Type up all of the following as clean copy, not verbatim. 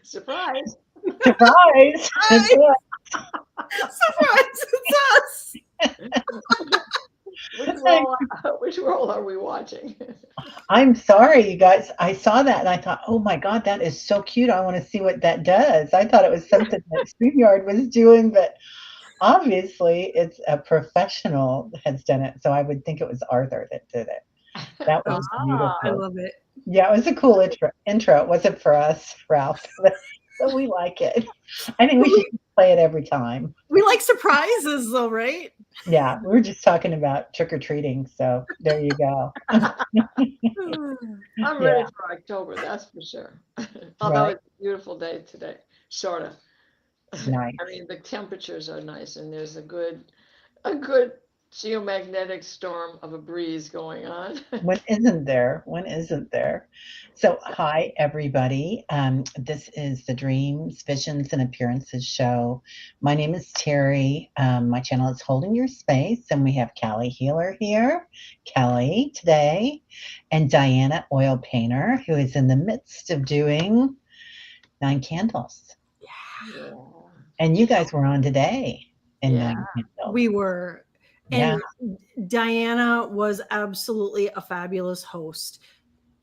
Surprise. Surprise! It's Surprise! Surprise! It's us. Which role are we watching? I'm sorry, you guys. I saw that and I thought, oh my God, that is so cute. I want to see what that does. I thought it was something that StreamYard was doing, but obviously it's a professional has done it. So I would think it was Arthur that did it. That was I beautiful. love it. Yeah, it was a cool intro. It wasn't for us, Ralph, but we like it. I think we should play it every time. We like surprises, though, right? Yeah, we were just talking about trick or treating, so there you go. I'm ready for October, that's for sure. Although Right. it's a beautiful day today, sort of. Nice. I mean, the temperatures are nice, and there's a good geomagnetic storm of a breeze going on. When isn't there? When isn't there? So, hi everybody. This is the Dreams, Visions, and Appearances show. My name is Teri. My channel is Holding Your Space, and we have Callie Healer here, Kelly today, and Diana Oil Painter, who is in the midst of doing 9 candles. Yeah. And you guys were on today in Yeah. 9 candles. We were. Yeah. And Diana was absolutely a fabulous host.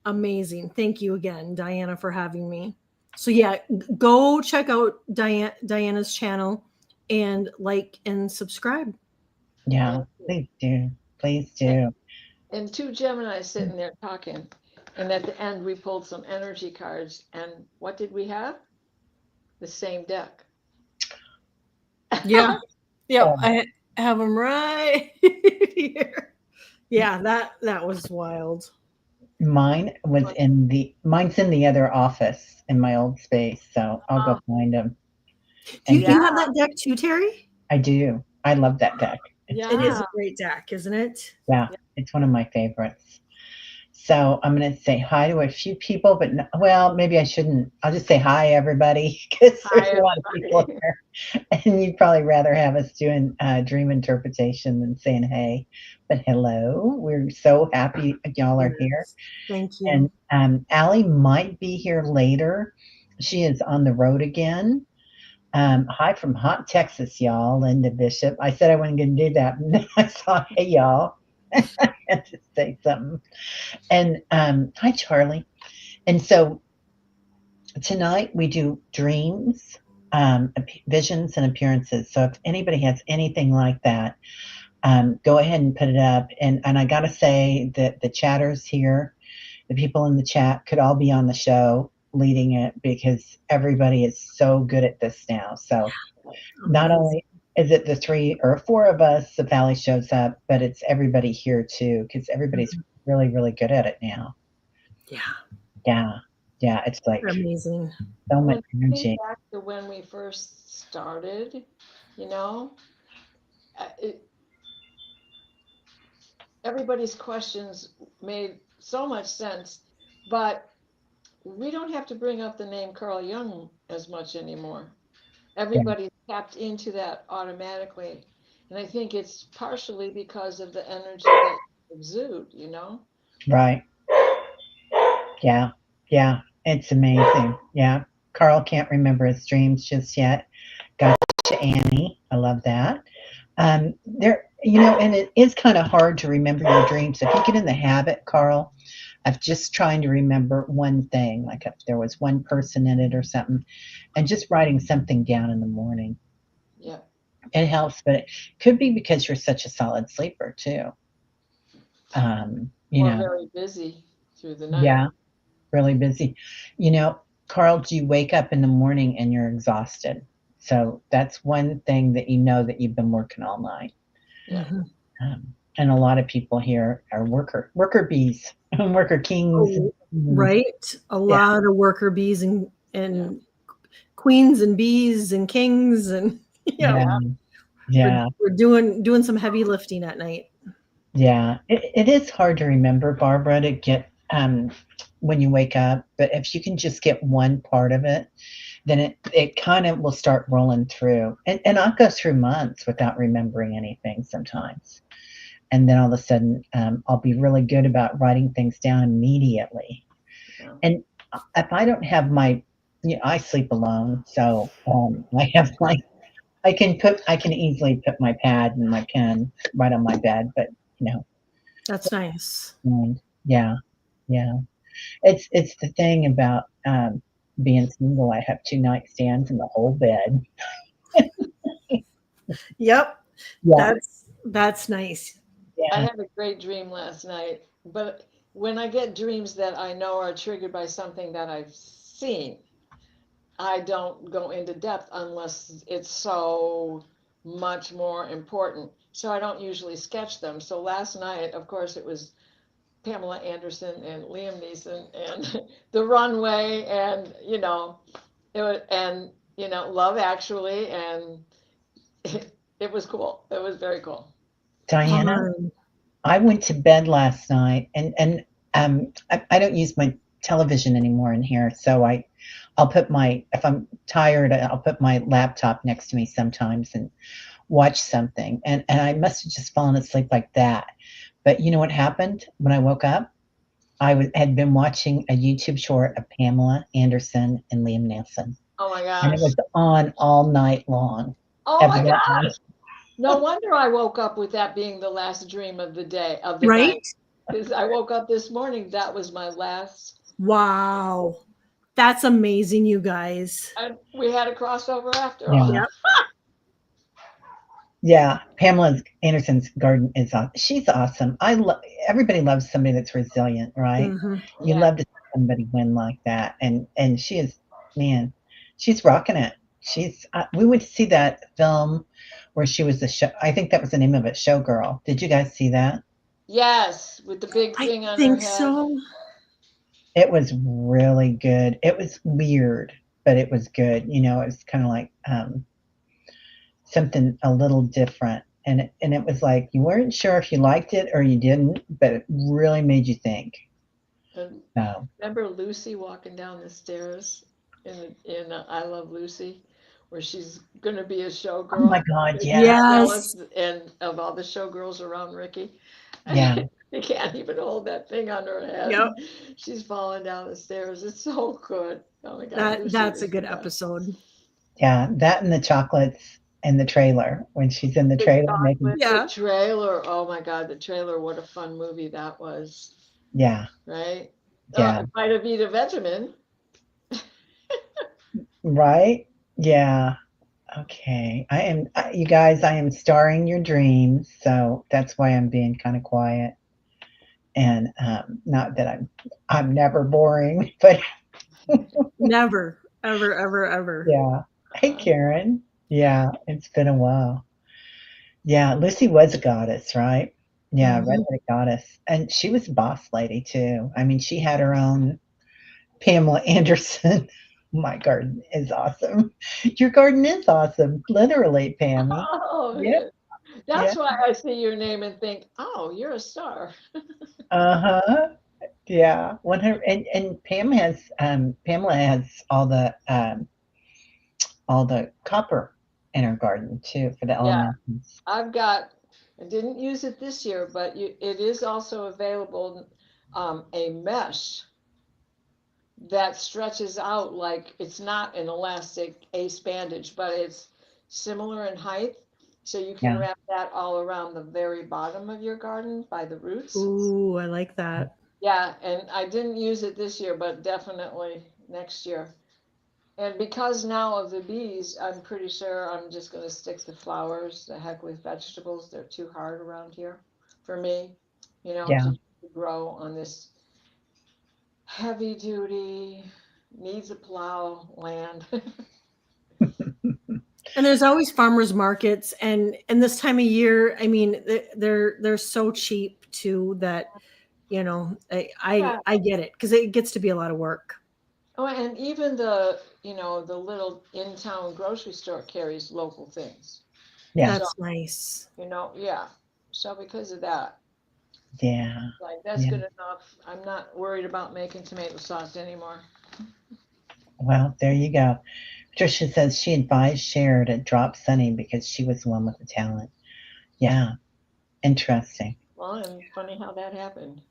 Amazing. Thank you again, Diana, for having me. So yeah, go check out Diana's channel and like and subscribe. Yeah, please do. Please do. And two Geminis sitting there talking. And at the end, we pulled some energy cards. And what did we have? The same deck. Yeah. Yep. Oh. I have them right here. Yeah, that was wild. Mine's in the other office in my old space, so I'll go find them. You have that deck too, Teri? I do. I love that deck. Yeah. It is a great deck, isn't it? Yeah, it's one of my favorites. So I'm going to say hi to a few people, but well, maybe I shouldn't. I'll just say hi, everybody, because there's a lot of people here. And you'd probably rather have us doing dream interpretation than saying hey. But hello, we're so happy y'all are here. Thank you. And Aley might be here later. She is on the road again. Hi from hot Texas, y'all. Linda Bishop. I said I wasn't going to do that, and then I saw, hey, y'all. I had to say something. And hi, Charlie. And so tonight we do dreams, visions, and appearances. So if anybody has anything like that, go ahead and put it up. And I got to say that the chatters here, the people in the chat could all be on the show leading it because everybody is so good at this now. So not only is it the 3 or 4 of us, the Valley shows up, but it's everybody here too, because everybody's really, really good at it now. Yeah, it's like amazing. So much energy. Back to when we first started, everybody's questions made so much sense, but we don't have to bring up the name Carl Jung as much anymore. Everybody's tapped into that automatically. And I think it's partially because of the energy that you exude, Right. Yeah. It's amazing. Yeah. Carl can't remember his dreams just yet. Gotcha, Annie. I love that. And it is kind of hard to remember your dreams. If you get in the habit, Carl, of just trying to remember one thing, like if there was one person in it or something, and just writing something down in the morning. Yeah. It helps, but it could be because you're such a solid sleeper too. Very busy through the night. Yeah, really busy. Carl, do you wake up in the morning and you're exhausted? So that's one thing that that you've been working all night. Yeah. And a lot of people here are worker bees, worker kings. Oh, right. A lot of worker bees and queens and bees and kings and we're doing some heavy lifting at night. Yeah, it is hard to remember, Barbara, to get when you wake up, but if you can just get one part of it, then it kind of will start rolling through. And I'll go through months without remembering anything sometimes. And then all of a sudden, I'll be really good about writing things down immediately. Yeah. And if I don't have my I sleep alone, so I have I can easily put my pad and my pen right on my bed, but you know, That's nice. yeah, yeah. It's the thing about being single. I have two nightstands in the whole bed. Yep. Yeah, That's nice. I yeah. had a great dream last night, but when I get dreams that I know are triggered by something that I've seen, I don't go into depth unless it's so much more important. So I don't usually sketch them. So last night, of course, it was Pamela Anderson and Liam Neeson and the runway and it was and Love Actually and it was cool. It was very cool. Diana, Fun. I went to bed last night, and I don't use my television anymore in here, so I'll put my if I'm tired, I'll put my laptop next to me sometimes and watch something, and I must have just fallen asleep like that. But you know what happened when I woke up? Had been watching a YouTube short of Pamela Anderson and Liam Neeson, Oh my and it gosh. was on all night long, Oh my evidently. gosh. No wonder I woke up with that being the last dream of the day, of the night. Right? Because I woke up this morning, that was my last. Wow. That's amazing, you guys. And we had a crossover after all. Yeah. Yep. Yeah, Pamela Anderson's garden is she's awesome. Everybody loves somebody that's resilient, right? Hmm. You Yeah. love to see somebody win like that, and she is, man, she's rocking it. She's we went to see that film where she was the show. I think that was the name of it, Showgirl. Did you guys see that? Yes, with the big I thing on her think head. so. It was really good. It was weird, but it was good. It was kind of like something a little different. And it was like you weren't sure if you liked it or you didn't, but it really made you think. And So, remember Lucy walking down the stairs in I Love Lucy, where she's going to be a oh my showgirl. God, She's yes, jealous Yes. and of all the showgirls around Ricky. yeah, You can't even hold that thing on her Yep. head. She's falling down the stairs. It's so good. Oh my God, Lucy That's a was the good best. episode. yeah. That and the chocolates and the trailer when she's in the The trailer making, chocolate, the Yeah. trailer. Oh my God, the trailer. What a fun movie that was, yeah, right? yeah, It might have been a Benjamin. right, yeah. Okay, you guys. I am starring your dreams, so that's why I'm being kind of quiet. And not that I'm never boring, but Never, ever, ever, ever. yeah. Hey, Uh, Karen. Yeah, it's been a while. Yeah, Lucy was a goddess, right? Yeah, Hmm. redheaded goddess, and she was a boss lady too. I mean, she had her own Pamela Anderson. My garden is awesome. Your garden is awesome, literally, Pammy. oh, Yep, yeah. that's why I see your name and think, oh, you're a star. Uh-huh. Yeah. And Pamela has all the copper in her garden too for the Yeah, elements. I didn't use it this year, but it is also available, a mesh that stretches out like it's not an elastic ace bandage, but it's similar in height. So you can Yeah. wrap that all around the very bottom of your garden by the roots. Ooh, I like that. Yeah, and I didn't use it this year, but definitely next year. And because now of the bees, I'm pretty sure I'm just going to stick to flowers. The heck with vegetables. They're too hard around here for me, Yeah. to grow on this heavy duty, needs a plow land. And there's always farmers markets, and this time of year, I mean, they're so cheap too that Yeah. I get it because it gets to be a lot of work. Oh, and even the little in-town grocery store carries local things. Yeah. So, That's nice. yeah. So because of that, Yeah. like that's Yeah. good enough. I'm not worried about making tomato sauce anymore. Well, there you go. Patricia says she advised Cher to drop Sunny because she was the one with the talent. Yeah. Interesting. Well, and funny how that happened.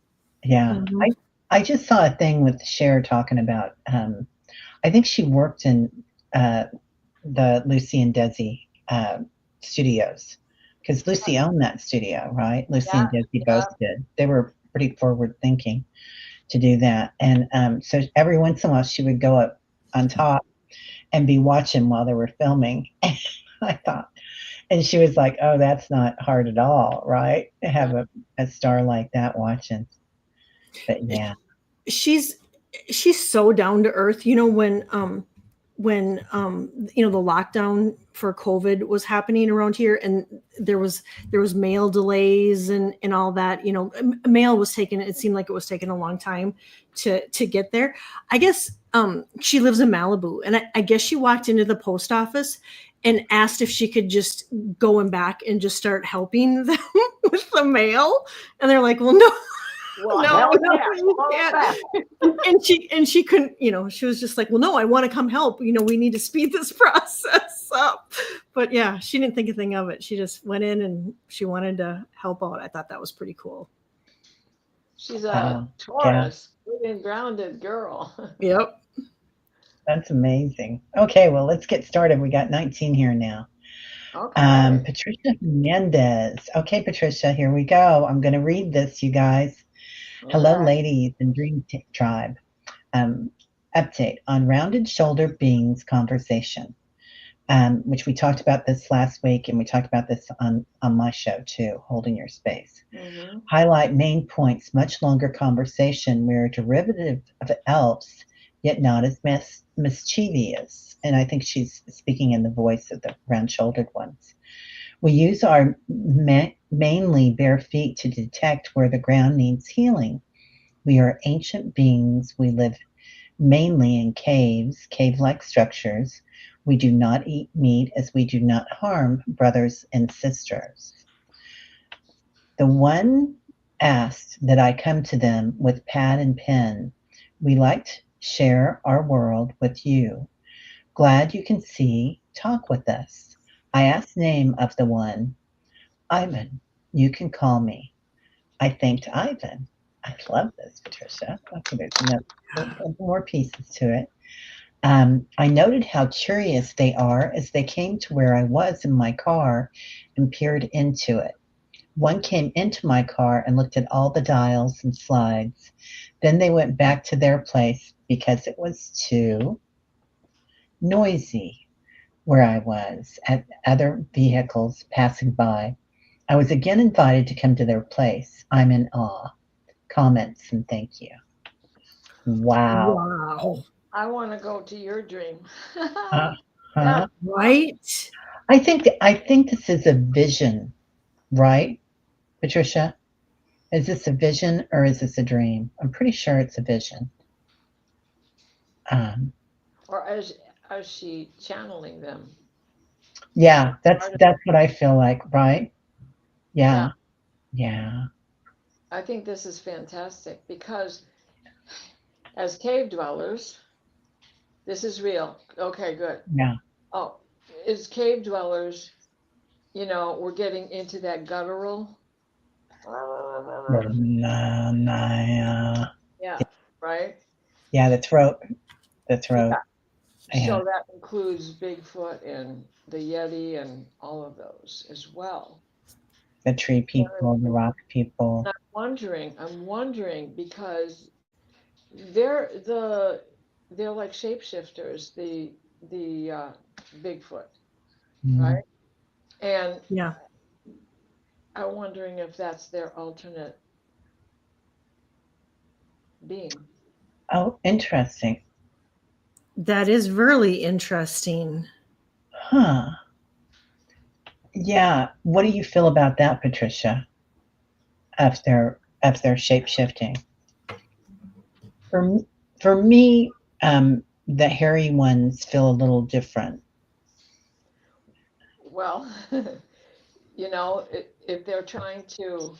Yeah. Hmm. I just saw a thing with Cher talking about I think she worked in the Lucy and Desi studios, because Lucy owned that studio, right? Lucy and Yeah, Desi yeah. both did. They were pretty forward thinking to do that. And so every once in a while she would go up on top and be watching while they were filming. I thought, and she was like, "Oh, that's not hard at all, right? To have a star like that watching." But yeah, she's so down to earth. You know, when the lockdown for COVID was happening around here, and there was mail delays and all that. You know, mail was taken. It seemed like it was taking a long time to get there. I guess she lives in Malibu, and I guess she walked into the post office and asked if she could just go in back and just start helping them with the mail, and they're like, "Well, no." Well, No, hell no, yeah. you All can't. back. And she couldn't, she was just like, well, no, I want to come help. We need to speed this process up. But yeah, she didn't think a thing of it. She just went in and she wanted to help out. I thought that was pretty cool. She's a yeah, Taurus, good and grounded girl. Yep. that's amazing. Okay, well, let's get started. We got 19 here now. Okay. Patricia Hernandez. Okay, Patricia, here we go. I'm going to read this, you guys. Hello, Okay. ladies and Dream Tribe. Update on rounded shoulder beings conversation, which we talked about this last week, and we talked about this on my show too, Holding Your Space. Mm-hmm. Highlight main points, much longer conversation. We're a derivative of elves, yet not as mischievous. And I think she's speaking in the voice of the round shouldered ones. We use our mainly bare feet to detect where the ground needs healing. We are ancient beings. We live mainly in caves, cave like structures. We do not eat meat as we do not harm brothers and sisters. The one asked that I come to them with pad and pen. We like to share our world with you. Glad you can see, talk with us. I asked name of the one. Ivan, you can call me. I thanked Ivan. I love this, Patricia. Okay, there's more pieces to it. I noted how curious they are as they came to where I was in my car and peered into it. One came into my car and looked at all the dials and slides. Then they went back to their place because it was too noisy where I was, at other vehicles passing by. I was again invited to come to their place. I'm in awe. Comments and thank you. Wow. Wow. I want to go to your dream. Uh-huh. Yeah. Right? I think this is a vision, right, Patricia? Is this a vision or is this a dream? I'm pretty sure it's a vision. Um, Or as she channeling them. yeah, that's Part of that's what I feel like, right? Yeah. Yeah, yeah, I think this is fantastic because as cave dwellers, this is real. Okay, good. yeah. Oh, as cave dwellers, we're getting into that guttural. Yeah, right? Yeah, the throat, the Yeah. throat. Yeah, So that includes Bigfoot and the Yeti and all of those as well. the tree people, the rock people. I'm wondering because they're the they're like shapeshifters, the Bigfoot, Mm. right? And Yeah. I'm wondering if that's their alternate being. Oh, interesting. That is really interesting. Huh. Yeah. What do you feel about that, Patricia? Of their shape shifting. For for me, the hairy ones feel a little different. Well, if they're trying to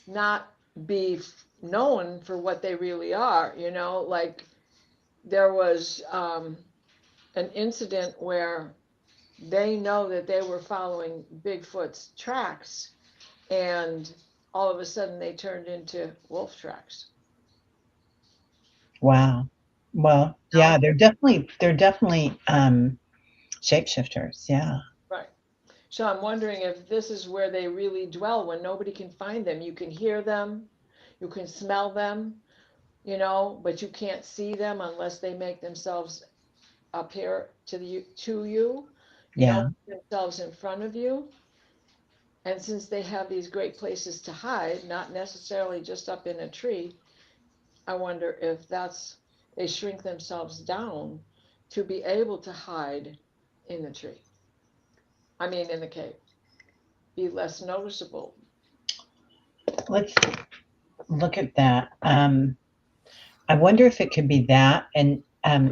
not be known for what they really are, like there was an incident where they know that they were following Bigfoot's tracks, and all of a sudden they turned into wolf tracks. Wow. Well, yeah, they're definitely shapeshifters. Yeah. Right. So I'm wondering if this is where they really dwell when nobody can find them. You can hear them, you can smell them, but you can't see them unless they make themselves appear to you, Yeah. themselves in front of you. And since they have these great places to hide, not necessarily just up in a tree, I wonder if they shrink themselves down to be able to hide in the tree. I mean, in the cave, be less noticeable. Let's look at that. I wonder if it could be that. And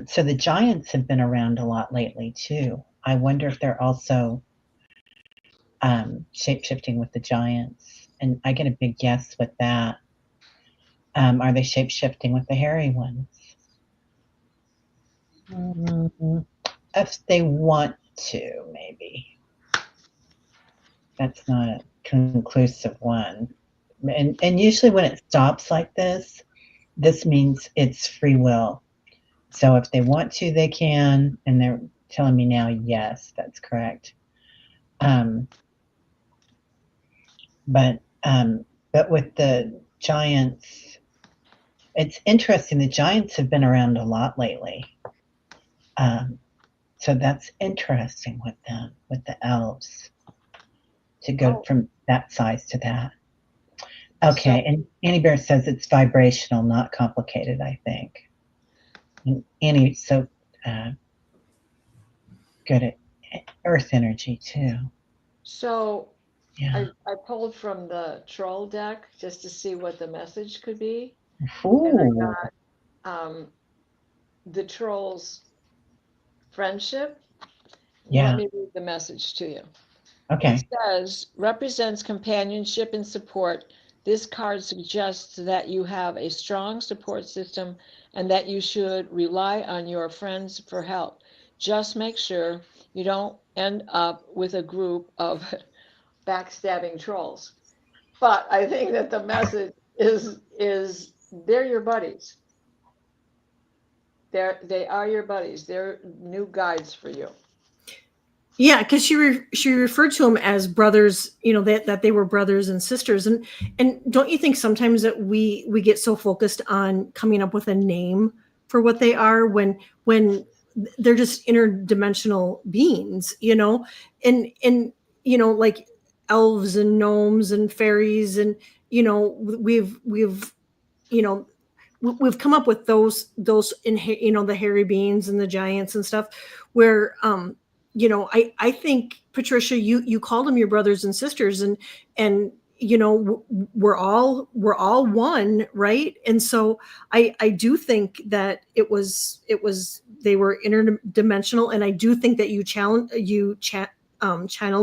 so the giants have been around a lot lately too. I wonder if they're also shape shifting with the giants. And I get a big yes with that. Are they shape shifting with the hairy ones? If they want to, maybe. That's not a conclusive one. And usually when it stops like this means it's free will. So if they want to, they can, and they're telling me now, yes, that's correct. Um, but with the giants, it's interesting. The giants have been around a lot lately. So that's interesting with them, with the elves, to go from that size to that. Okay, and Annie Bear says it's vibrational, not complicated, I think. And Annie's so good at earth energy too. So Yeah. I pulled from the troll deck just to see what the message could be. Ooh. And I got the troll's friendship. Yeah. Let me read the message to you. Okay. It says, represents companionship and support. This card suggests that you have a strong support system and that you should rely on your friends for help. Just make sure you don't end up with a group of backstabbing trolls. But I think that the message is they're your buddies. They are your buddies. They're new guides for you. Yeah, because she referred to them as brothers, that they were brothers and sisters, and don't you think sometimes that we get so focused on coming up with a name for what they are when they're just interdimensional beings, and like elves and gnomes and fairies, and we've we've come up with those in the hairy beings and the giants and stuff where I think, Patricia, you called them your brothers and sisters, and we're all one, right? And so I do think that it was they were interdimensional, and I do think that you channeled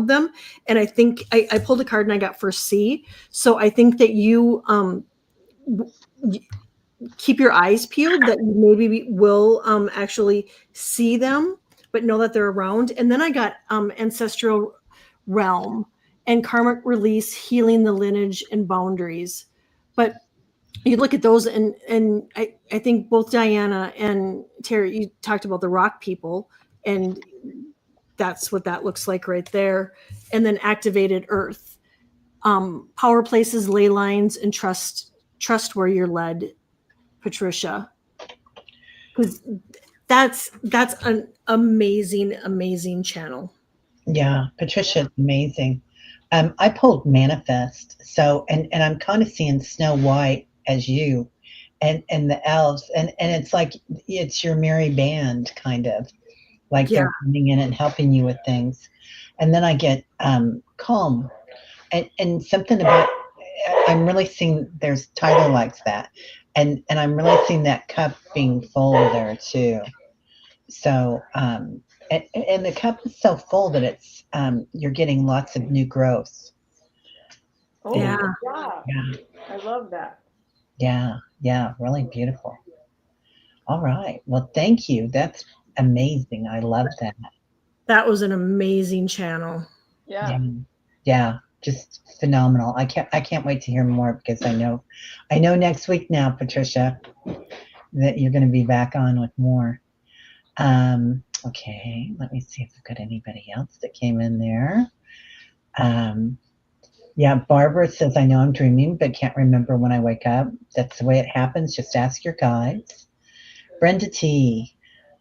them. And I think I pulled a card and I got for C. So I think that you keep your eyes peeled, that you maybe will actually see them, but know that they're around. And then I got ancestral realm and karmic release, healing the lineage and boundaries. But you look at those, and I think both Diana and Teri, you talked about the rock people, and that's what that looks like right there. And then activated earth, power places, ley lines, and trust where you're led, Patricia, because that's an amazing channel. Yeah, Patricia's amazing. I pulled manifest, so and I'm kind of seeing Snow White as you, and the elves, and it's like it's your merry band, kind of like they're coming in and helping you with things. And then I get calm, and something about I'm really seeing there's Tyler likes that, and I'm really seeing that cup being full there too. So and the cup is so full that it's you're getting lots of new growth. Oh Yeah. Yeah. I love that. Yeah, really beautiful. All right. Well, thank you. That's amazing. I love that. That was an amazing channel. Yeah, just phenomenal. I can't wait to hear more because I know next week now, Patricia, that you're going to be back on with more. Okay, let me see if I've got anybody else that came in there. Yeah, Barbara says, I know I'm dreaming, but can't remember when I wake up. That's the way it happens. Just ask your guides. Brenda T.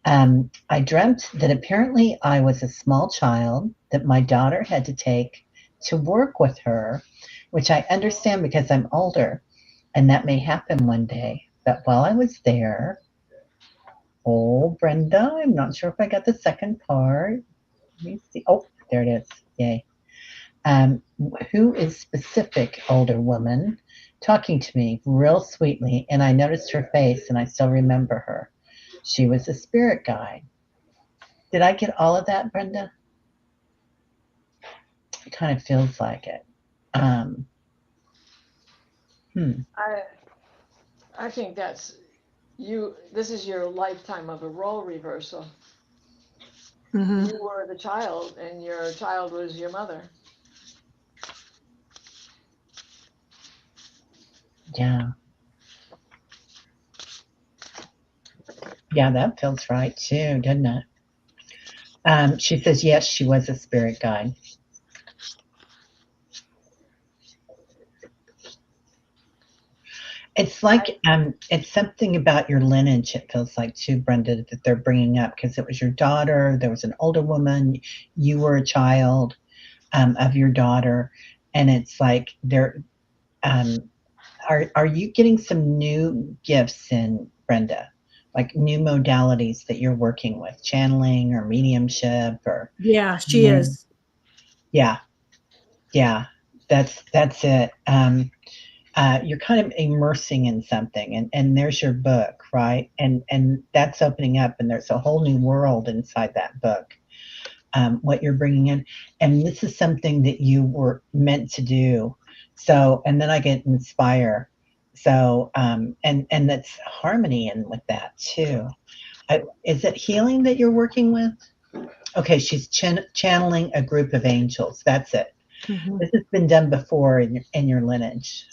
I dreamt that apparently I was a small child that my daughter had to take to work with her, which I understand because I'm older, and that may happen one day. But while I was there, oh, Brenda, I'm not sure if I got the second part. Let me see. Oh, there it is. Yay. Who is specific older woman talking to me real sweetly, and I noticed her face and I still remember her. She was a spirit guide. Did I get all of that, Brenda? It kind of feels like it. I think that's you. This is your lifetime of a role reversal. Mhm. You were the child, and your child was your mother. Yeah. Yeah, that feels right too, doesn't it? She says, yes, she was a spirit guide. It's like it's something about your lineage. It feels like too, Brenda, that they're bringing up because it was your daughter. There was an older woman. You were a child of your daughter, and it's like they're. Are you getting some new gifts in, Brenda? Like new modalities that you're working with, channeling or mediumship or Yeah, she is. yeah, yeah. That's it. You're kind of immersing in something, and there's your book, right? And that's opening up, and there's a whole new world inside that book. What you're bringing in, and this is something that you were meant to do. So, and then I get inspire. So, and that's harmony in with that too. Is it healing that you're working with? Okay, she's channeling a group of angels. That's it. Mhm. This has been done before in your lineage.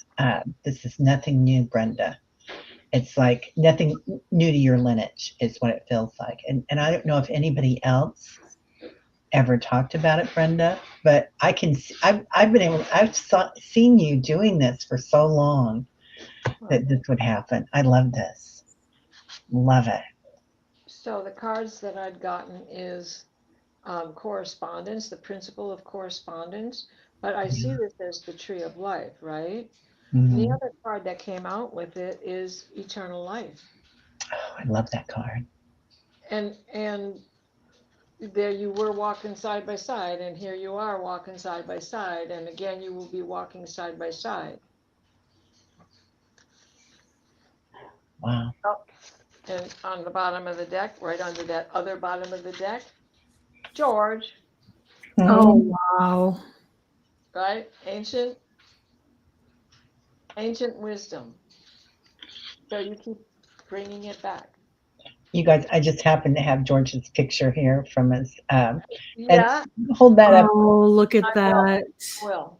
This is nothing new, Brenda. It's like nothing new to your lineage is what it feels like. And I don't know if anybody else ever talked about it, Brenda, but I can. I've been able. Seen you doing this for so long that this would happen. I love this. Love it. So the cards that I'd gotten is correspondence, the principle of correspondence. But I see this as the tree of life, right? And the Mhm. other card that came out with it is eternal life. Oh, I love that card. And there you were walking side by side, and here you are walking side by side, and again you will be walking side by side. Wow. Oh, and on the bottom of the deck, right under that other bottom of the deck, George, Oh, Mhm. wow. right? Ancient wisdom. So you keep bringing it back. You guys, I just happen to have George's picture here from his. And Yeah, hold that up. Oh, look at I will. that. Will.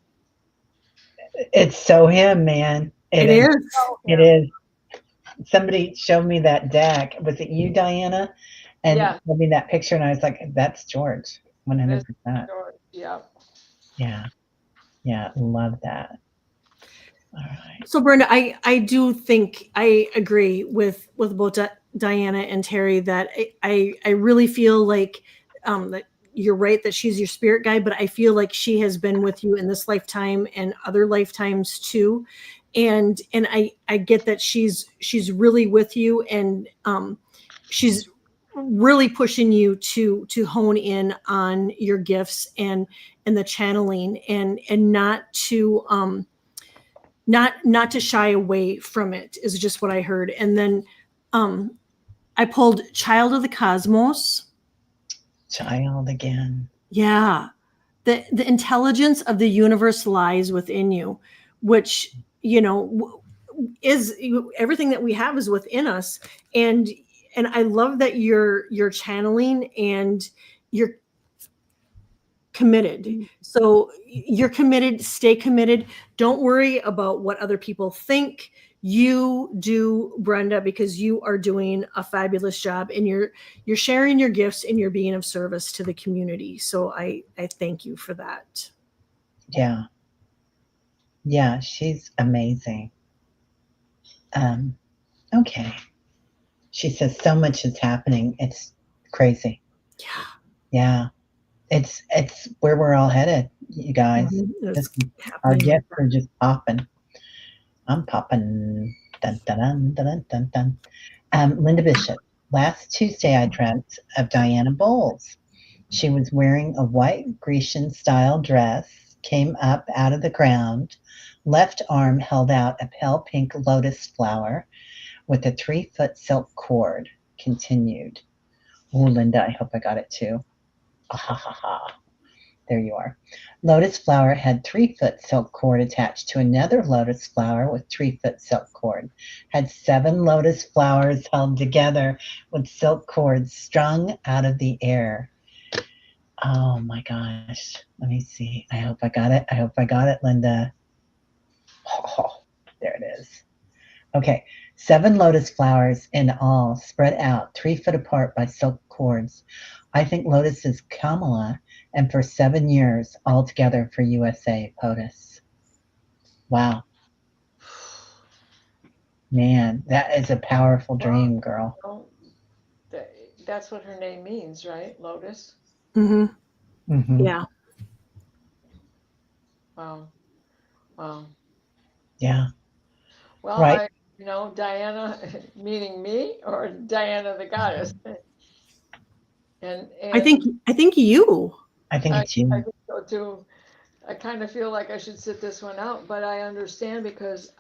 It's so him, man. It It is. is. Oh, It him. is. Somebody showed me that deck. Was it you, Diana? And Yeah, showed me that picture, and I was like, "That's George, this 100%." George. Yeah. Yeah, yeah, love that. All right. So Brenda, I do think I agree with both Diana and Teri that I really feel like that you're right that she's your spirit guide, but I feel like she has been with you in this lifetime and other lifetimes too. And I get that she's really with you, and she's really pushing you to hone in on your gifts and the channeling, and not to shy away from it is just what I heard. And then um I pulled Child of the Cosmos. Child again. Yeah. The intelligence of the universe lies within you, which, is everything that we have is within us. And I love that you're channeling and you're committed. So you're committed, stay committed. Don't worry about what other people think. you do, Brenda, because you are doing a fabulous job, and you're sharing your gifts, and you're being of service to the community. So I thank you for that. Yeah. Yeah, she's amazing. Okay. She says so much is happening. It's crazy. Yeah. Yeah. It's where we're all headed, you guys. It's Our happening. gifts are just popping. I'm popping. Dun, dun, dun, dun, dun, dun. Linda Bishop. Last Tuesday, I dreamt of Diana Bowles. She was wearing a white Grecian style dress, came up out of the ground, left arm held out a pale pink lotus flower with a 3-foot silk cord. Continued. Oh, Linda, I hope I got it too. Ah, ha, ha, ha. There you are. Lotus flower had 3-foot silk cord attached to another lotus flower with 3-foot silk cord. Had 7 lotus flowers held together with silk cords strung out of the air. Oh my gosh. Let me see. I hope I got it. I hope I got it, Linda. Oh, there it is. Okay. 7 lotus flowers in all, spread out 3 foot apart by silk cords. I think Lotus is Kamala, and for 7 years altogether for USA POTUS. Wow. Man, that is a powerful dream, girl. Well, that's what her name means, right? Lotus. Mm-hmm. Yeah. Wow. Wow. Yeah. Well, Right. Diana, meaning me, or Diana the goddess, and I think you. I think I, it's I you. think so too. I kind of feel like I should sit this one out, but I understand because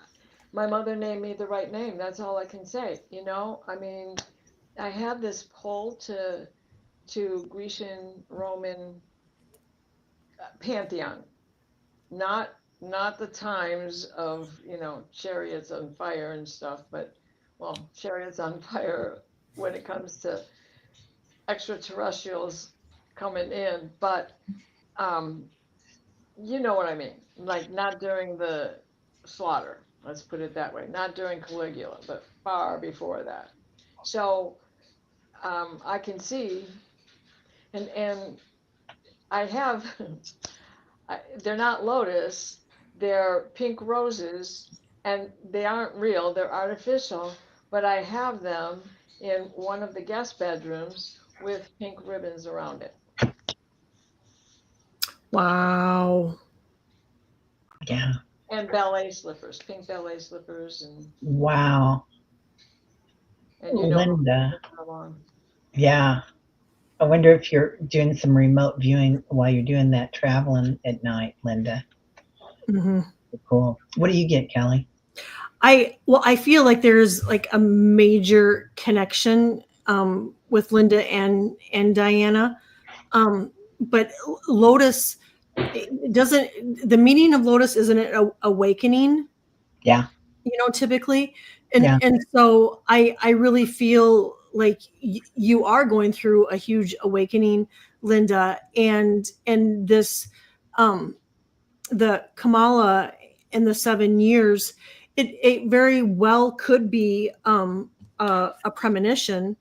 my mother named me the right name. That's all I can say. I mean, I have this pull to Grecian Roman pantheon, not the times of chariots on fire and stuff, but well, chariots on fire when it comes to extraterrestrials coming in, but um, you know what I mean. Like not during the slaughter, let's put it that way. Not during Caligula, but far before that. So I can see, and I have, they're not lotus, they're pink roses, and they aren't real, they're artificial, but I have them in one of the guest bedrooms with pink ribbons around it. Wow. Yeah. And ballet slippers, pink ballet slippers, Wow. and Linda. how long. Yeah. I wonder if you're doing some remote viewing while you're doing that traveling at night, Linda. Mm-hmm. Cool. What do you get, Kelly? I feel like there's like a major connection with Linda and Diana. But Lotus doesn't, the meaning of Lotus isn't it awakening? Yeah. Typically. Yeah. And so I really feel like you are going through a huge awakening, Linda, and this the Kamala in the 7 years, it very well could be a premonition.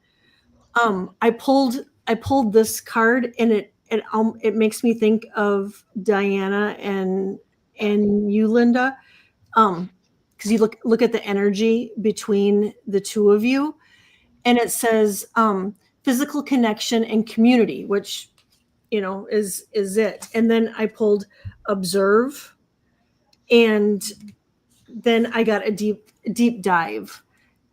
I pulled this card, and it makes me think of Diana and you, Linda, because you look at the energy between the two of you, and it says physical connection and community, which is it. And then I pulled observe, and then I got a deep dive,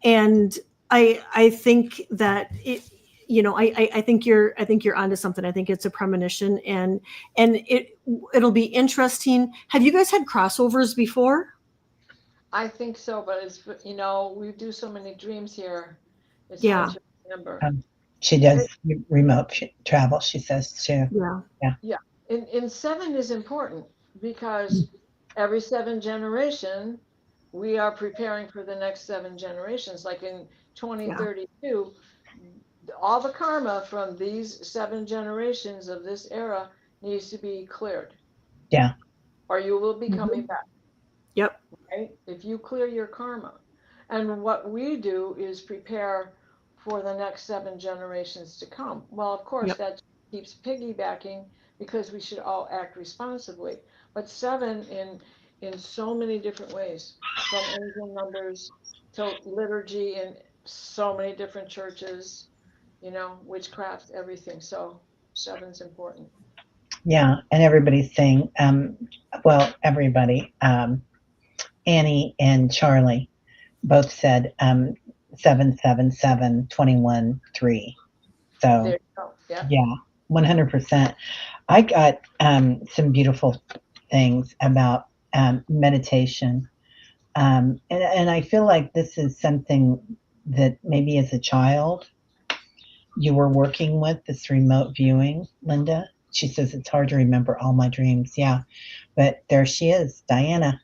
and I think that it, I think you're onto something. I think it's a premonition, and it'll be interesting. Have you guys had crossovers before? I think so, but we do so many dreams here. It's hard Yeah. to remember. She does remote travel, she says too. Yeah. Yeah. In 7 is important because every 7 generation, we are preparing for the next 7 generations. Like in 2032, all the karma from these 7 generations of this era needs to be cleared. Yeah. Or you will be coming back. Yep. Right? If you clear your karma. And what we do is prepare for the next 7 generations to come. Well, of course, Yep. that keeps piggybacking because we should all act responsibly. But seven in so many different ways, from angel numbers to liturgy in so many different churches, witchcraft, everything. So seven's important. Yeah, and everybody's saying, well, everybody, Annie and Charlie both said 777 3. So There you go. Yeah. yeah, 100%. I got some beautiful things about meditation, and I feel like this is something that maybe as a child you were working with, this remote viewing, Linda. She says it's hard to remember all my dreams. Yeah, but there she is, Diana,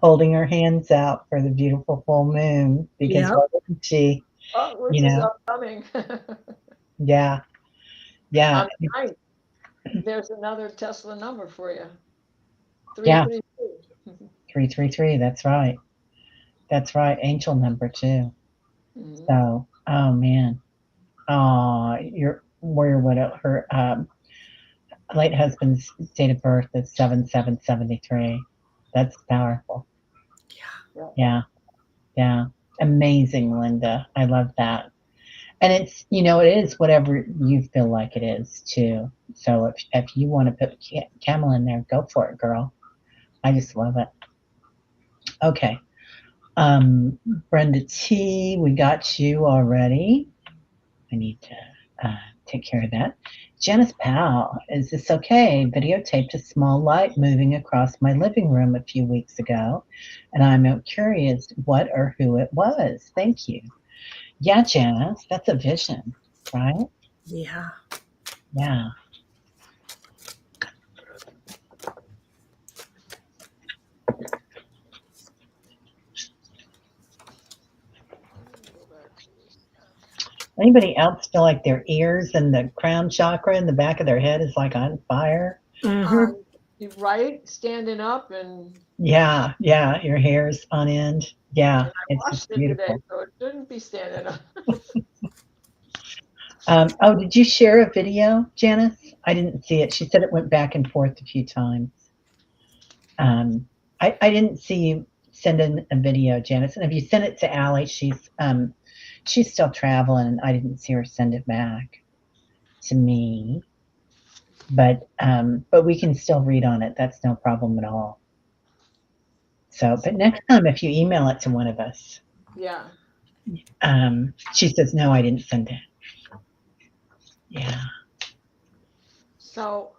holding her hands out for the beautiful full moon because Yep. why wouldn't she? Oh, which You is know, upcoming. yeah, yeah, On the ninth, there's another Tesla number for you. yeah. 333. 333. That's right. That's right. Angel number too. Mhm. So, oh man, oh, your warrior widow, her late husband's date of birth is 7773. That's powerful. Yeah. Yeah, yeah. Amazing, Linda. I love that. And it's, it is whatever you feel like it is too. So if you want to put camel in there, go for it, girl. I just love it. Okay. Um, Brenda T, we got you already. I need to take care of that. Janice Powell, is this okay? Videotaped a small light moving across my living room a few weeks ago, and I'm curious what or who it was. Thank you. Yeah, Janice, that's a vision, right? Yeah. Yeah. Anybody else feel like their ears and the crown chakra in the back of their head is like on fire? Hmm. You right, standing up, and Yeah, yeah, your hair's on end. Yeah, I it's washed it today, beautiful. so it shouldn't be standing up. Oh, did you share a video, Janice? I didn't see it. She said it went back and forth a few times. I didn't see you send in a video, Janice. And if you sent it to Aley, she's still traveling, and I didn't see her send it back to me. But we can still read on it. That's no problem at all. So, but next time if you email it to one of us, Yeah. she says no, I didn't send it. Yeah, So,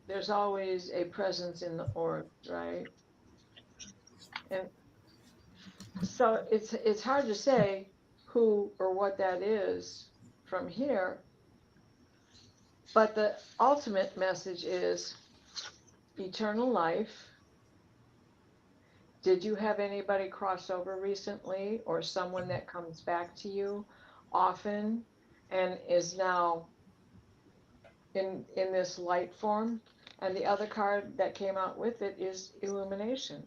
there's always a presence in the orbs, right? And so it's hard to say who or what that is from here, but the ultimate message is eternal life. Did you have anybody cross over recently, or someone that comes back to you often and is now in this light form? And the other card that came out with it is illumination.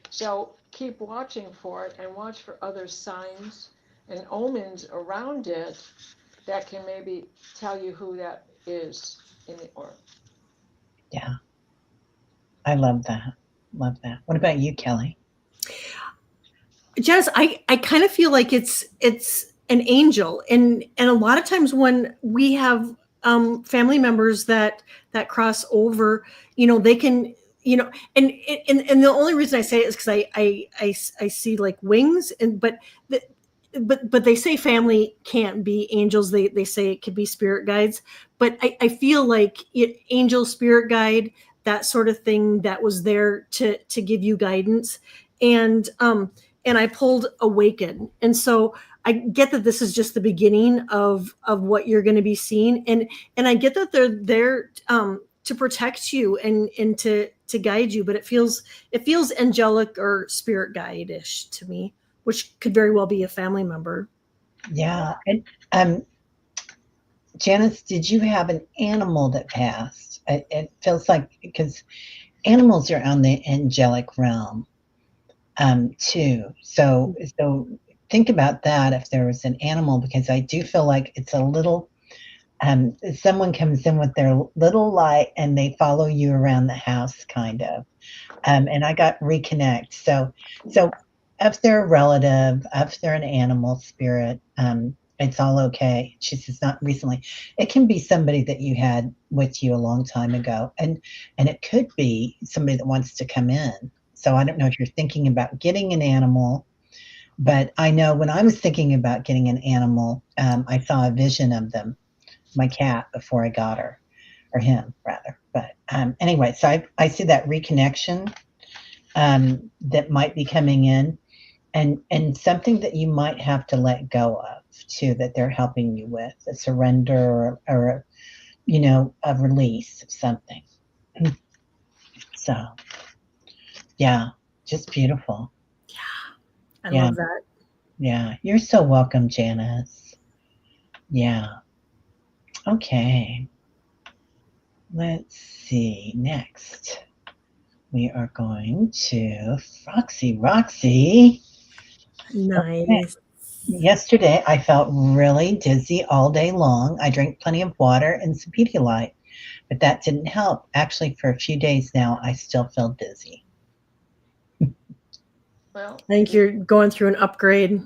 So keep watching for it and watch for other signs and omens around it that can maybe tell you who that is in the orb. yeah. I love that. Love that. What about you, Kelly? Jess, I kind of feel like it's an angel, and a lot of times when we have family members that cross over, they can, and the only reason I say it is because I see like wings, and but they say family can't be angels. They say it could be spirit guides, but I feel like angel, spirit guide, that sort of thing that was there to give you guidance, and I pulled awaken. And so I get that this is just the beginning of what you're going to be seeing, and I get that they're there to protect you and to guide you, but it feels angelic or spirit guide-ish to me, which could very well be a family member. Yeah. And Janice, did you have an animal that passed? It feels like because animals are on the angelic realm too. So think about that if there was an animal, because I do feel like it's a little someone comes in with their little light and they follow you around the house kind of. And I got reconnect. So if they're a relative, if they're an animal spirit, it's all okay. She says not recently. It can be somebody that you had with you a long time ago, and it could be somebody that wants to come in. So I don't know if you're thinking about getting an animal, but I know when I was thinking about getting an animal, I saw a vision of them, my cat, before I got her, or him rather. But anyway, so I see that reconnection that might be coming in, and something that you might have to let go of too, that they're helping you with a surrender, or a release of something. So yeah, just beautiful. I Yeah. love that. Yeah, you're so welcome, Janice. Yeah. Okay, let's see. Next we are going to Roxy. Nice. Yesterday, I felt really dizzy all day long. I drank plenty of water and some Pedialyte, but that didn't help. Actually, for a few days now, I still feel dizzy. Well, I think you're going through an upgrade.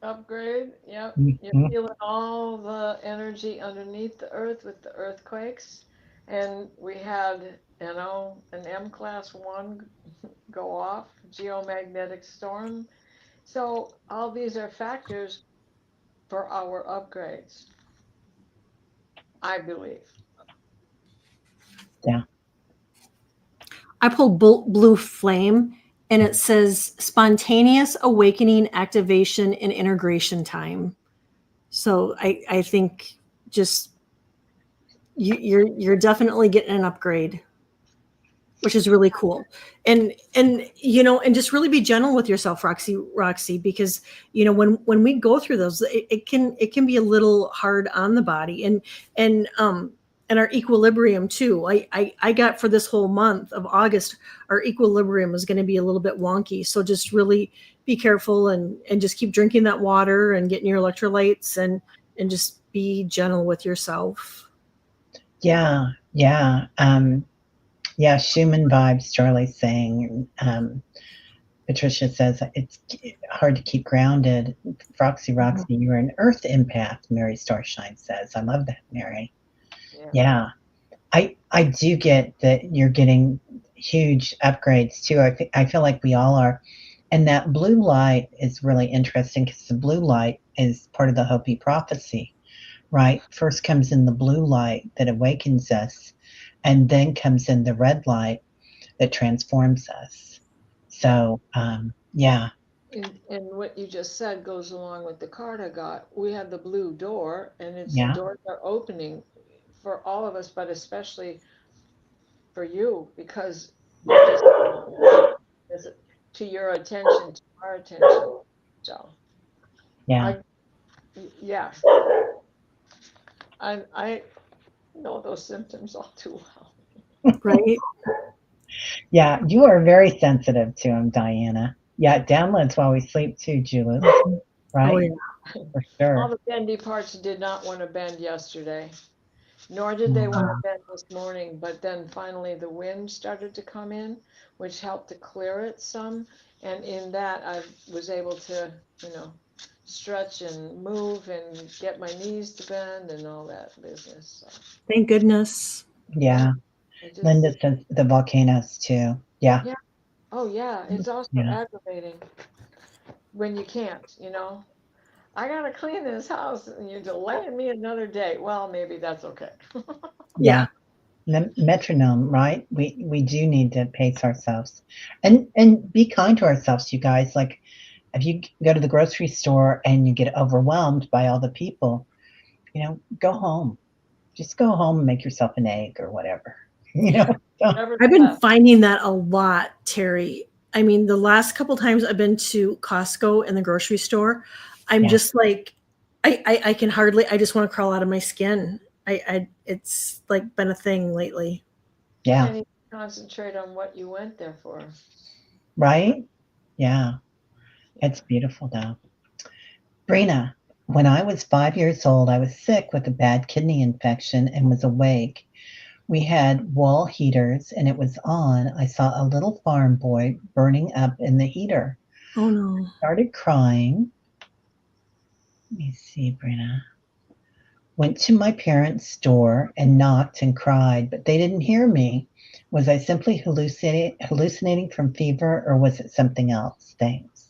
upgrade. Yep. Mhm. You're feeling all the energy underneath the earth with the earthquakes. And we had, an M class 1 go off, geomagnetic storm. So all these are factors for our upgrades, I believe. Yeah. I pulled Blue Flame, and it says spontaneous awakening, activation, and integration time. So I think just you're definitely getting an upgrade, which is really cool. And just really be gentle with yourself, Roxy, because when we go through those, it can be a little hard on the body, and our equilibrium too. I got for this whole month of August, our equilibrium is going to be a little bit wonky. So just really be careful, and just keep drinking that water and getting your electrolytes, and just be gentle with yourself. Yeah. Yeah, Schumann vibes, Charlie's saying. Patricia says it's hard to keep grounded. Roxy, you're an earth empath, Mary Starshine says. I love that, Mary. Yeah. I do get that you're getting huge upgrades too. I feel like we all are. And that blue light is really interesting, because the blue light is part of the Hopi prophecy, right? First comes in the blue light that awakens us, and then comes in the red light that transforms us. So, yeah. And what you just said goes along with the card I got. We have the blue door, and it's the Yeah. doors are opening for all of us, but especially for you, because you just to your attention, to our attention. So, Yeah. yeah, I know those symptoms all too well. Right. Yeah. You are very sensitive to them, Diana. Yeah. It downloads while we sleep too, Julie. Right? Oh yeah. For sure. All the bendy parts did not want to bend yesterday, nor did they want to bend this morning. But then finally the wind started to come in, which helped to clear it some. And in that, I was able to, stretch and move and get my knees to bend and all that business. So, Thank goodness. Yeah. Linda says the volcanoes too. Yeah. Yeah. Oh, yeah. It's also Yeah. aggravating when you can't. I gotta clean this house and you're delaying me another day. Well, maybe that's okay. Yeah. The metronome, right? We do need to pace ourselves, and be kind to ourselves, you guys. Like, if you go to the grocery store and you get overwhelmed by all the people, go home. Just go home and make yourself an egg or whatever. I've been finding that a lot, Teri. I mean, the last couple times I've been to Costco and the grocery store, I'm just like, I can hardly. I just want to crawl out of my skin. It's like been a thing lately. Yeah. And concentrate on what you went there for. Right? Yeah. It's beautiful though. Brina, when I was 5 years old, I was sick with a bad kidney infection and was awake. We had wall heaters and it was on. I saw a little farm boy burning up in the heater. Oh no. Started crying. Let me see, Brina. Went to my parents' door and knocked and cried, but they didn't hear me. Was I simply hallucinating from fever or was it something else? Thanks.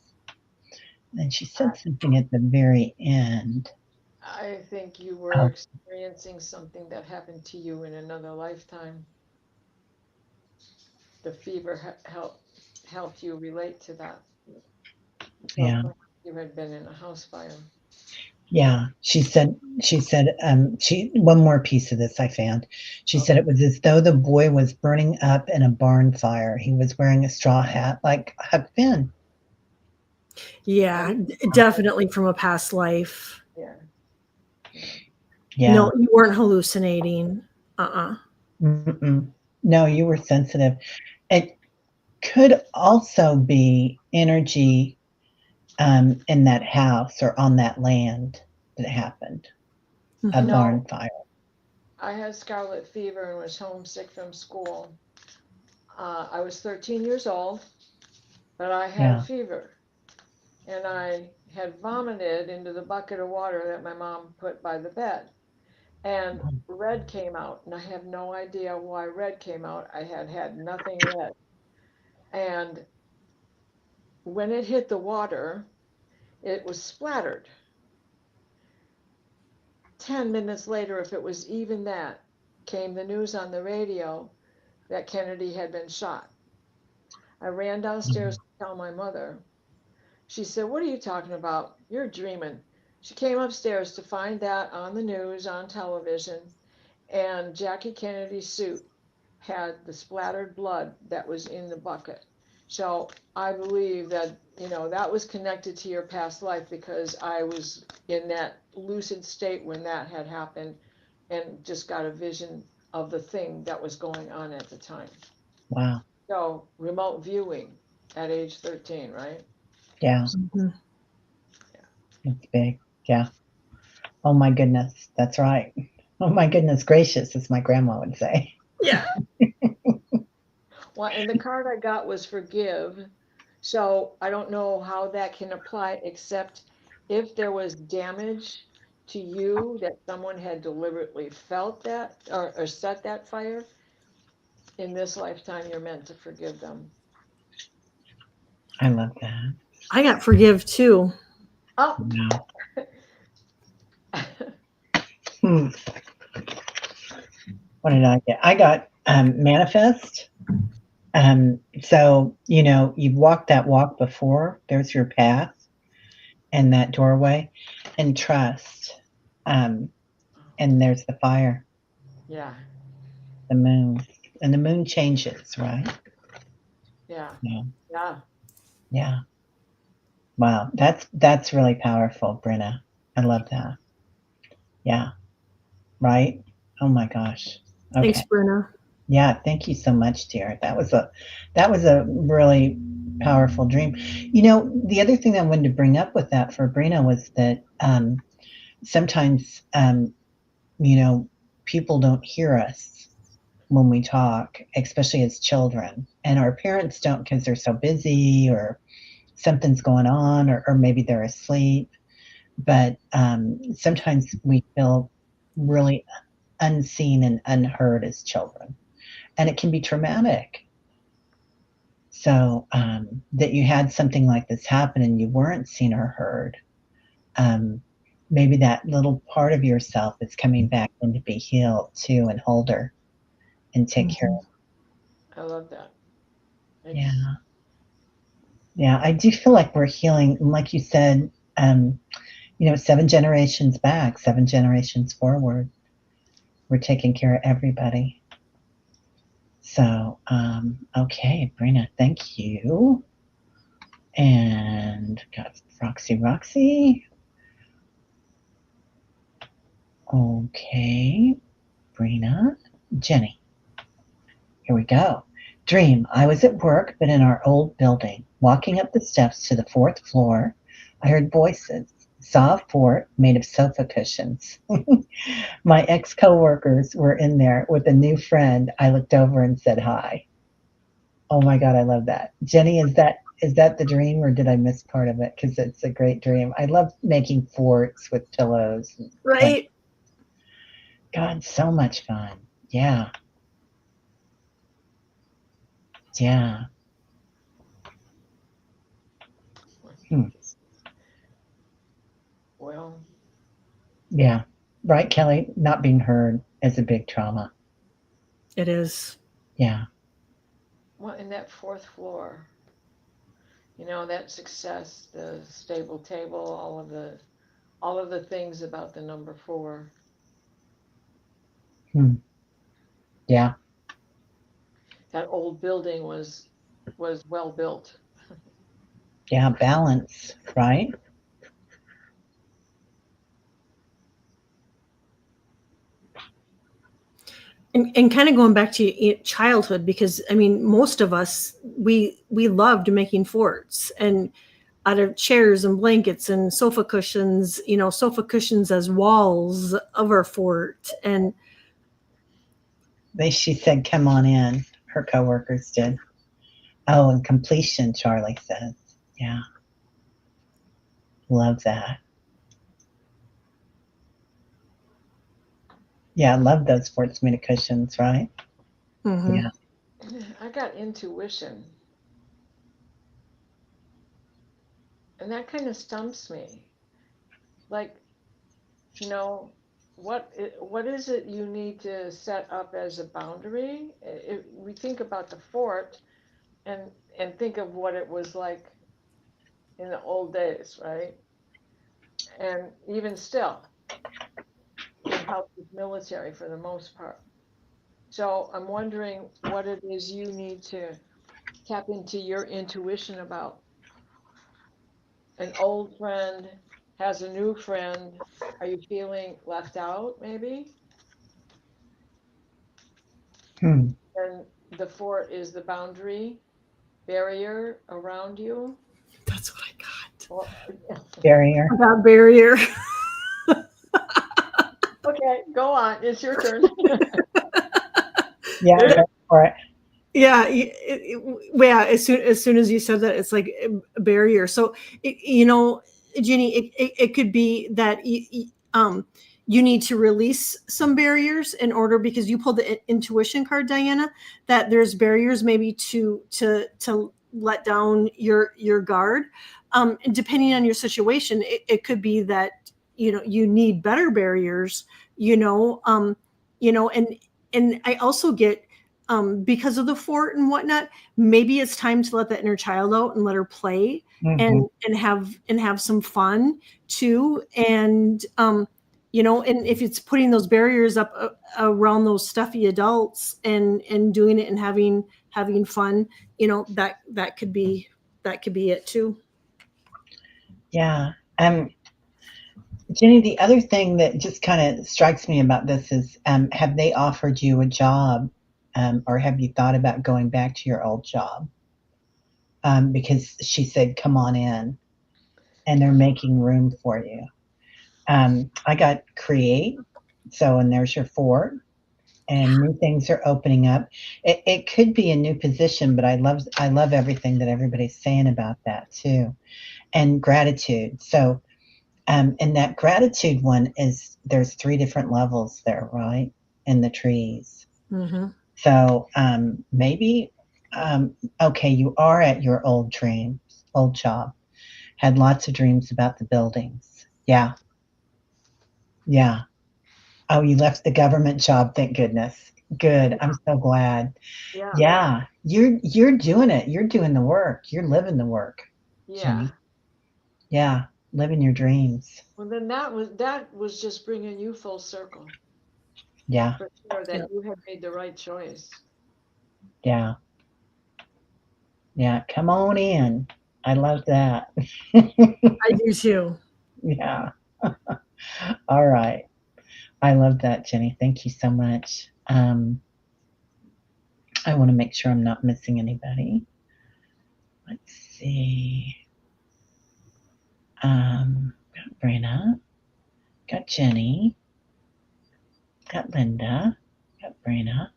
And she said something at the very end. I think you were Oh, experiencing something that happened to you in another lifetime. The fever helped you relate to that. yeah. So you had been in a house fire. Yeah, she one more piece of this I found. She said it was as though the boy was burning up in a barn fire. He was wearing a straw hat like Huck Finn. Yeah, definitely from a past life. Yeah. Yeah. No, you weren't hallucinating. Mm-mm. No, you were sensitive. It could also be energy in that house or on that land that happened, a Mhm. barn fire. I had scarlet fever and was homesick from school. I was 13 years old, but I had Yeah. a fever. And I had vomited into the bucket of water that my mom put by the bed. And red came out, and I have no idea why red came out. I had had nothing red. And when it hit the water, it was splattered. 10 minutes later, if it was even that, came the news on the radio that Kennedy had been shot. I ran downstairs to tell my mother. She said, "What are you talking about? You're dreaming." She came upstairs to find that on the news, on television, and Jackie Kennedy's suit had the splattered blood that was in the bucket. So I believe that, that was connected to your past life because I was in that lucid state when that had happened and just got a vision of the thing that was going on at the time. Wow. So remote viewing at age 13, right? Yeah. Mhm. It's big. Yeah. Oh my goodness. That's right. Oh my goodness gracious, as my grandma would say. Yeah. Well, and the card I got was forgive. So I don't know how that can apply, except if there was damage to you that someone had deliberately felt that or set that fire, in this lifetime, you're meant to forgive them. I love that. I got forgive too. Oh, Wow. Hmm. What did I get? I got manifest. So, you've walked that walk before. There's your path and that doorway and trust. Um, and there's the fire, yeah, the moon, and the moon changes, right? yeah, Yeah. yeah. Yeah. Wow. That's really powerful, Brenna. I love that. Yeah. Right. Oh my gosh. Thanks, Okay. Brenna. Yeah. Thank you so much, dear. That was a really powerful dream. The other thing I wanted to bring up with that for Brina was that sometimes people don't hear us when we talk, especially as children, and our parents don't because they're so busy or something's going on, or maybe they're asleep. But sometimes we feel really unseen and unheard as children, and it can be traumatic. So that you had something like this happen and you weren't seen or heard, um, maybe that little part of yourself is coming back in to be healed too and hold her and take care of I love that. her. Yeah. Yeah, I do feel like we're healing, and like you said, 7 generations back, 7 generations forward. We're taking care of everybody. So, okay, Brina, thank you. And got Roxy. Okay, Brina, Jenny. Here we go. Dream. I was at work, but in our old building. Walking up the steps to the 4th floor, I heard voices. Saw a fort made of sofa cushions. My ex coworkers were in there with a new friend. I looked over and said hi. Oh my God, I love that. Jenny, is that the dream, or did I miss part of it? Because it's a great dream. I love making forts with pillows. Right. God, so much fun. Yeah. Yeah. Hmm. Well, Yeah. Right, Kelly? Not being heard is a big trauma. It is. Yeah. in that 4th floor, that success, the stable table, all of the things about the number 4. Hmm. Yeah. That old building was well built. Yeah. Balance, right? And kind of going back to childhood, because I mean, most of us, we loved making forts, and out of chairs and blankets and sofa cushions, sofa cushions as walls of our fort. And She said, come on in. Her coworkers did. Oh, and completion, Charlie says. Yeah. Love that. Yeah, I love those forts made of cushions, right? mhm. Yeah. I got intuition, and that kind of stumps me. Like, you know, what is it you need to set up as a boundary? We think about the fort and think of what it was like in the old days, right? And even still, it helped with military for the most part. So I'm wondering what it is you need to tap into your intuition about. An old friend has a new friend. Are you feeling left out, maybe? Hmm. And the fort is the boundary barrier around you. That's what I got. Well, Barrier. That barrier. okay, go on. It's your turn. Yeah, go for it. Yeah, yeah. As soon as you said that, it's like a barrier. So, Ginny, it could be that you need to release some barriers in order, because you pulled the intuition card, Diana. That there's barriers maybe to let down your guard. And depending on your situation, it could be that you need better barriers. And I also get, because of the fort and whatnot, maybe it's time to let that inner child out and let her play Mm-hmm. and have some fun too. And if it's putting those barriers up around those stuffy adults and doing it and having fun, that could be it too. Yeah. Jenny, the other thing that just kind of strikes me about this is, have they offered you a job, or have you thought about going back to your old job? Because she said, come on in, and they're making room for you. I got create, so, and there's your fort, and new things are opening up. It could be a new position, but I love everything that everybody's saying about that too, and gratitude. So, and that gratitude one is, there's 3 different levels there, right, in the trees. Mm-hmm. So, maybe, okay, you are at your old job, had lots of dreams about the buildings. Yeah, yeah. Oh, you left the government job, thank goodness. Good, I'm so glad. Yeah, Yeah, you're doing it. You're doing the work. You're living the work, yeah. Jenny. Yeah, living your dreams. Well, then that was just bringing you full circle Yeah, for sure Yeah. that you had made the right choice. yeah, yeah. Come on in. I love that. I do too. Yeah. All right. I love that, Jenny. Thank you so much. I want to make sure I'm not missing anybody. Let's see. Got Brenna, got Jenny, got Linda, got Brenna,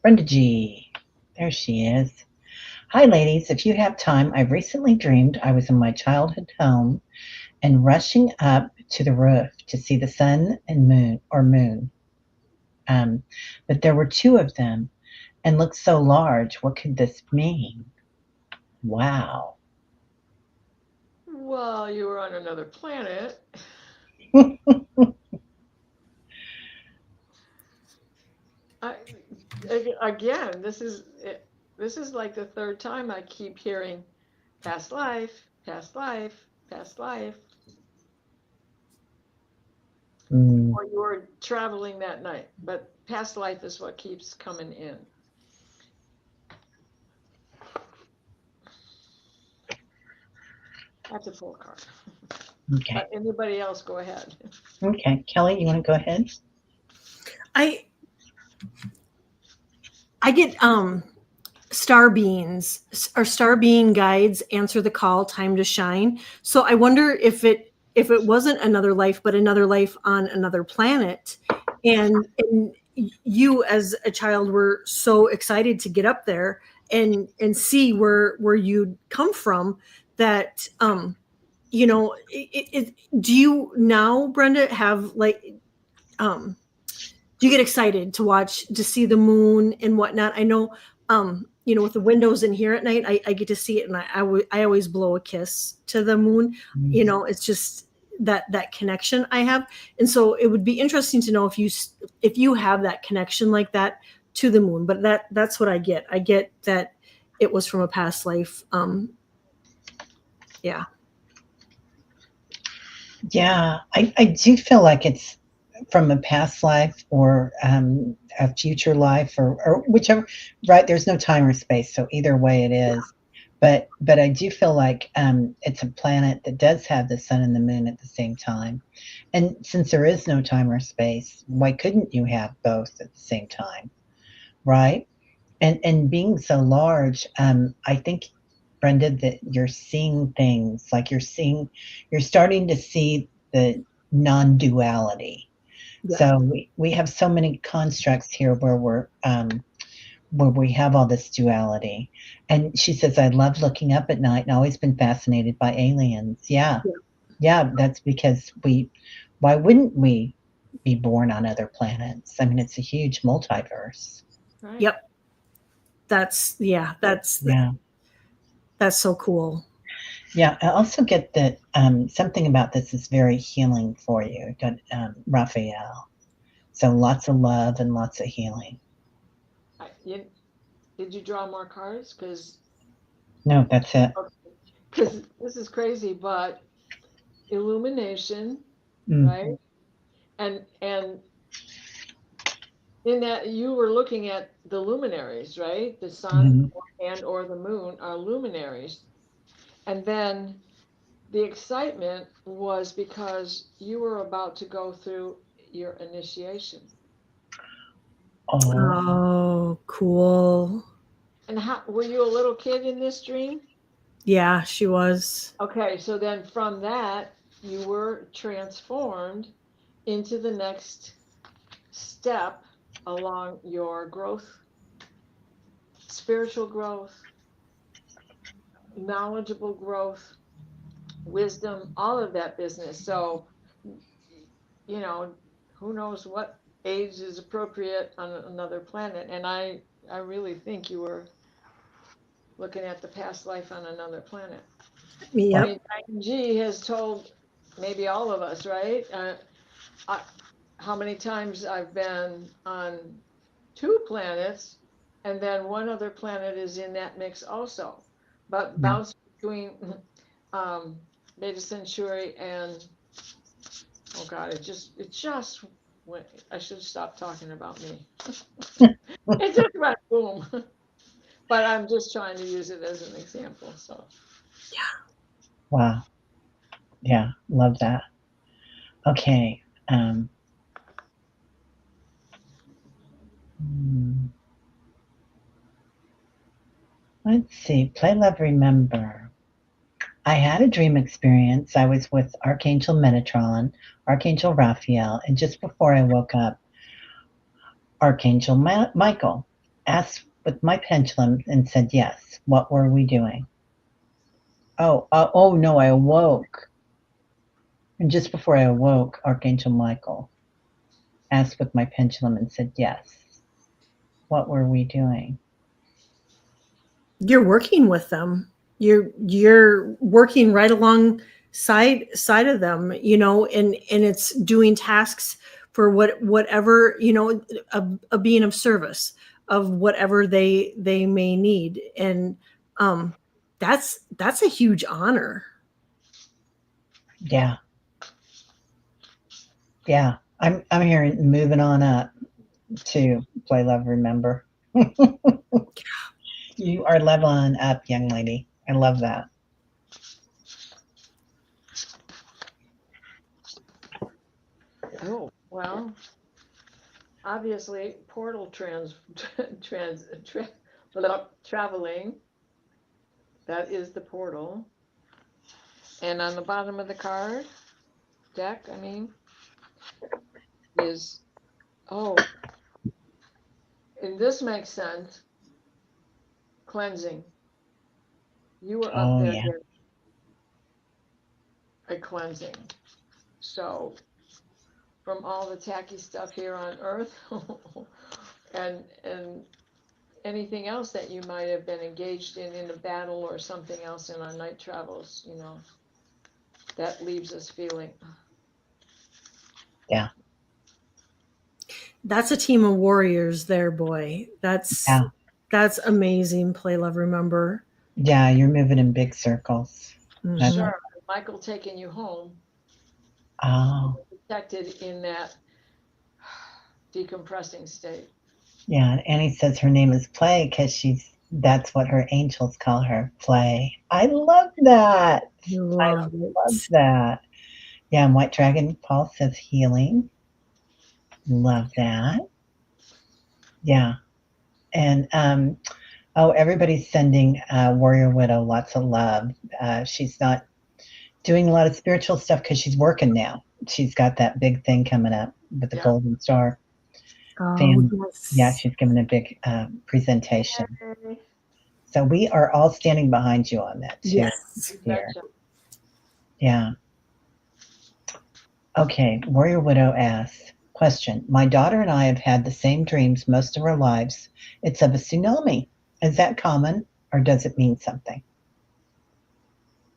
Brenda G. There she is. Hi, ladies. If you have time, I've recently dreamed I was in my childhood home and rushing up to the roof to see the sun and moon. But there were two of them and looked so large. What could this mean? Wow. Well, you were on another planet. Again, this is like the third time I keep hearing past life, past life, past life. Or you were traveling that night, but past life is what keeps coming in. That's a full card. Okay. But anybody else, go ahead. Okay. Kelly, you want to go ahead? I get star beings or star being guides answer the call, time to shine. So I wonder if it wasn't another life, but another life on another planet, and you as a child were so excited to get up there and see where you'd come from, that you know, do you now, Brenda, have like do you get excited to see the moon and whatnot? I know, you know, with the windows in here at night, I get to see it, and I always blow a kiss to the moon. You know, it's just that connection I have, and so it would be interesting to know if you have that connection like that to the moon. But that's what I get. I get that it was from a past life. Yeah. Yeah, I do feel like it's from a past life or a future life or whichever, right? There's no time or space, so either way it is. But I do feel like it's a planet that does have the sun and the moon at the same time. And since there is no time or space, why couldn't you have both at the same time, right? And being so large, I think, Brenda, that you're seeing things like you're starting to see the non-duality. Yeah. So we have so many constructs here where we have all this duality. And she says, I love looking up at night and always been fascinated by aliens. Yeah. Yeah, that's because why wouldn't we be born on other planets? I mean, it's a huge multiverse. Right. Yep. That's so cool. Yeah, I also get that something about this is very healing for you. Got Raphael. So lots of love and lots of healing. Did you draw more cards? No, that's it. Because this is crazy, but illumination, Mm. right? And in that you were looking at the luminaries, right? The sun or the moon are luminaries. And then the excitement was because you were about to go through your initiation. Oh, cool. And were you a little kid in this dream? Yeah, she was. Okay, so then from that, you were transformed into the next step along your growth, spiritual growth, knowledgeable growth, wisdom, all of that business. So, you know, who knows what age is appropriate on another planet. And I really think you were looking at the past life on another planet. Yep. I mean, G has told maybe all of us, right? How many times I've been on 2 planets, and then one other planet is in that mix also. But bounce between Beta Centauri and, oh God, it just went. I should stop talking about me. It just went boom. But I'm just trying to use it as an example. So Yeah. Wow. Yeah, love that. Okay. Let's see. Play, love, remember. I had a dream experience. I was with Archangel Metatron, Archangel Raphael, and just before I woke up, Archangel Michael asked with my pendulum and said, yes. What were we doing? Oh no, I awoke. And just before I awoke, Archangel Michael asked with my pendulum and said, yes. What were we doing? You're working with them. You're working right alongside of them, and it's doing tasks for whatever, a being of service of whatever they may need. And that's a huge honor. Yeah. Yeah. I'm hearing moving on up to play, love, remember. You are leveling up, young lady. I love that. Oh, well, obviously portal traveling. That is the portal. And on the bottom of the card deck, I mean, is, oh, and this makes sense, cleansing. You were up Oh there yeah. getting a cleansing. So from all the tacky stuff here on Earth, and anything else that you might have been engaged in a battle or something else in our night travels, that leaves us feeling. Yeah. That's a team of warriors there, boy. That's amazing. Play, love, remember. Yeah, you're moving in big circles. That's Mhm. Sure, Michael taking you home, oh protected in that decompressing state. yeah. And Annie says her name is Play because that's what her angels call her. Play. I love that. I Love love it. that. Yeah, and White Dragon Paul says healing. Love that. Yeah. And oh, everybody's sending Warrior Widow lots of love. She's not doing a lot of spiritual stuff because she's working now. She's got that big thing coming up with the Yeah. Golden Star Oh, family. Yeah, yes. she's giving a big presentation. Yay. So we are all standing behind you on that too Yes. You here. betcha. Yeah. Okay. Warrior Widow asks, question. My daughter and I have had the same dreams most of our lives. It's of a tsunami. Is that common or does it mean something?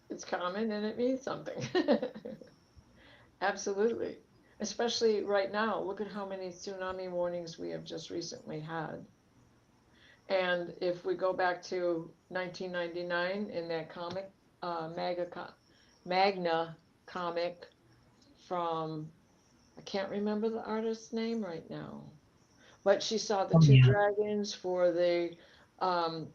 It's common and it means something. Absolutely. Especially right now. Look at how many tsunami warnings we have just recently had. And if we go back to 1999 in that comic, Magna comic from, I can't remember the artist's name right now, but she saw the Oh, two yeah. dragons for the um,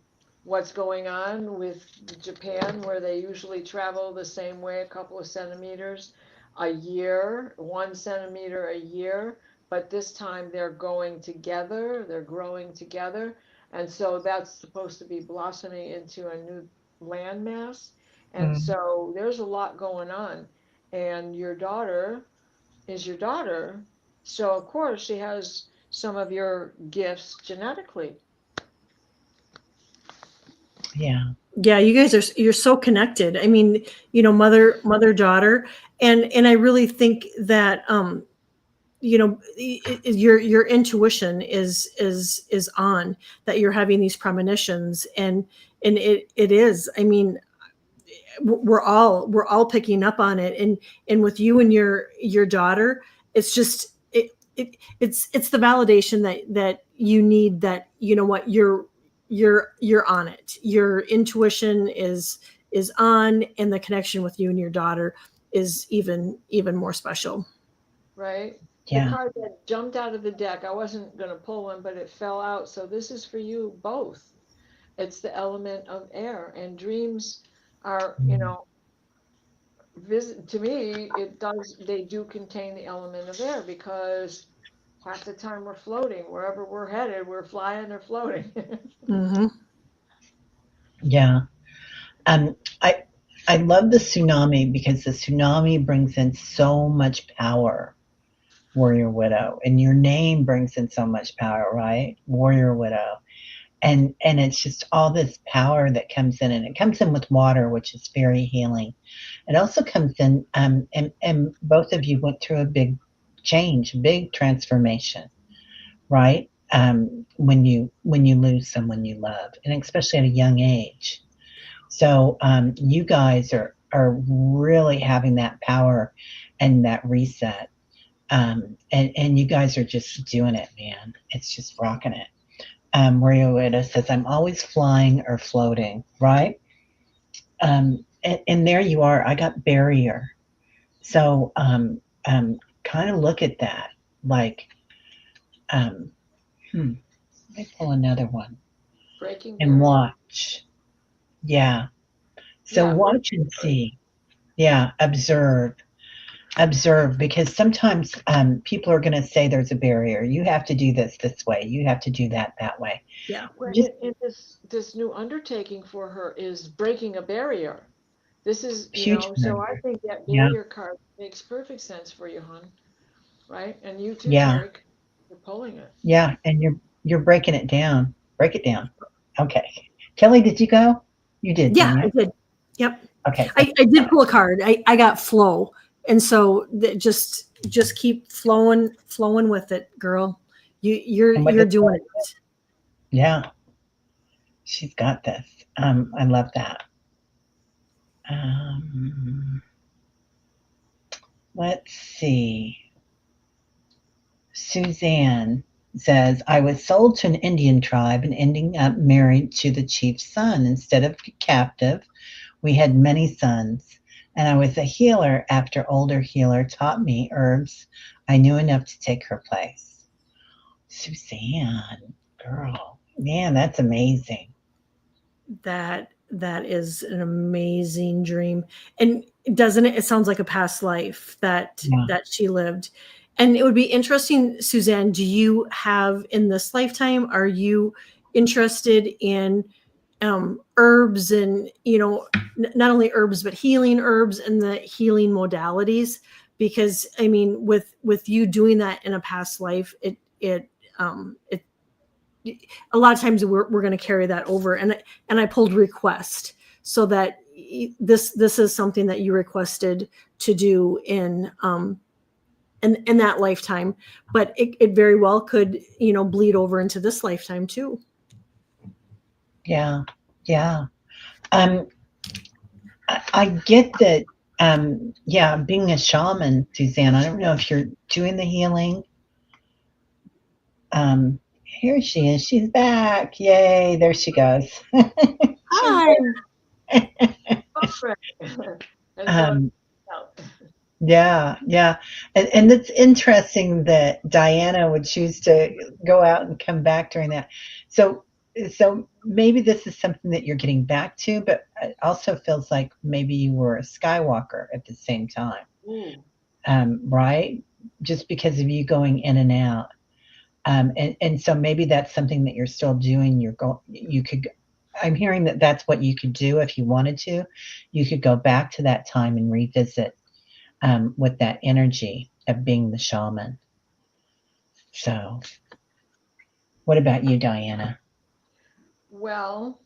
what's going on with Japan, where they usually travel the same way, a couple of centimeters a year, 1 centimeter a year, but this time they're going together, they're growing together, and so that's supposed to be blossoming into a new landmass. And Mm, so there's a lot going on, and your daughter is your daughter, so of course she has some of your gifts genetically. yeah. Yeah, you're so connected. I mean, mother daughter, and I really think that your intuition is on, that you're having these premonitions, and it is. I mean, we're all picking up on it, and with you and your daughter, it's just it's the validation that you need, that you know what, you're on it. Your intuition is on, and the connection with you and your daughter is even more special. Right? The Yeah. card that jumped out of the deck, I wasn't going to pull one, but it fell out. So this is for you both. It's the element of air, and dreams are, Mm, to me, they do contain the element of air, because half the time we're floating. Wherever we're headed, we're flying or floating. Hmm. Yeah. Um, I I love the tsunami because the tsunami brings in so much power, Warrior Widow, and your name brings in so much power, right? Warrior Widow. And it's just all this power that comes in, and it comes in with water, which is very healing. It also comes in, and both of you went through a big change, big transformation, right? When you lose someone you love, and especially at a young age. So you guys are really having that power and that reset. And you guys are just doing it, man. It's just rocking it. Mariota says, I'm always flying or floating, right? And there you are. I got barrier. So kind of look at that. Like, um, let me pull another one Breaking and barrier. watch. Yeah. So Yeah, watch and see. Yeah. Observe, because sometimes people are going to say there's a barrier. You have to do this way. You have to do that way. Yeah. well, Just and this new undertaking for her is breaking a barrier. This is, huge so I barrier. think that Yeah. barrier card makes perfect sense for you, hon. Right? And you too, Yeah. Teri, you're pulling it. Yeah. And you're breaking it down. Break it down. Okay. Kelly, did you go? You did, Yeah, didn't you? I did. Yep. Okay. I did pull a card. I got flow. And so just keep flowing with it, girl. And what You're does, doing it. yeah, she's got this. I love that. Um, let's see. Suzanne says, I was sold to an Indian tribe and ending up married to the chief's son instead of captive. We had many sons, and I was a healer after older healer taught me herbs. I knew enough to take her place. Suzanne, girl, man, that's amazing. That is an amazing dream. And doesn't it sounds like a past life Yeah. that she lived. And it would be interesting, Suzanne, do you have in this lifetime, are you interested in herbs and not only herbs but healing herbs and the healing modalities? Because I mean, with you doing that in a past life, it a lot of times we're going to carry that over. And I pulled request, so that this is something that you requested to do in that lifetime, but it very well could bleed over into this lifetime too. Yeah. Yeah. Um, I get that. Yeah, being a shaman, Suzanne, I don't know if you're doing the healing. Here she is. She's back. Yay. There she goes. She's Hi. Girlfriend. And brought um, it out. yeah, yeah. And it's interesting that Diana would choose to go out and come back during that. So so maybe this is something that you're getting back to, but it also feels like maybe you were a Skywalker at the same time. Ooh, Right? Just because of you going in and out. And so maybe that's something that you're still doing. You could, I'm hearing that that's what you could do if you wanted to. You could go back to that time and revisit with that energy of being the shaman. So, what about you, Diana? well,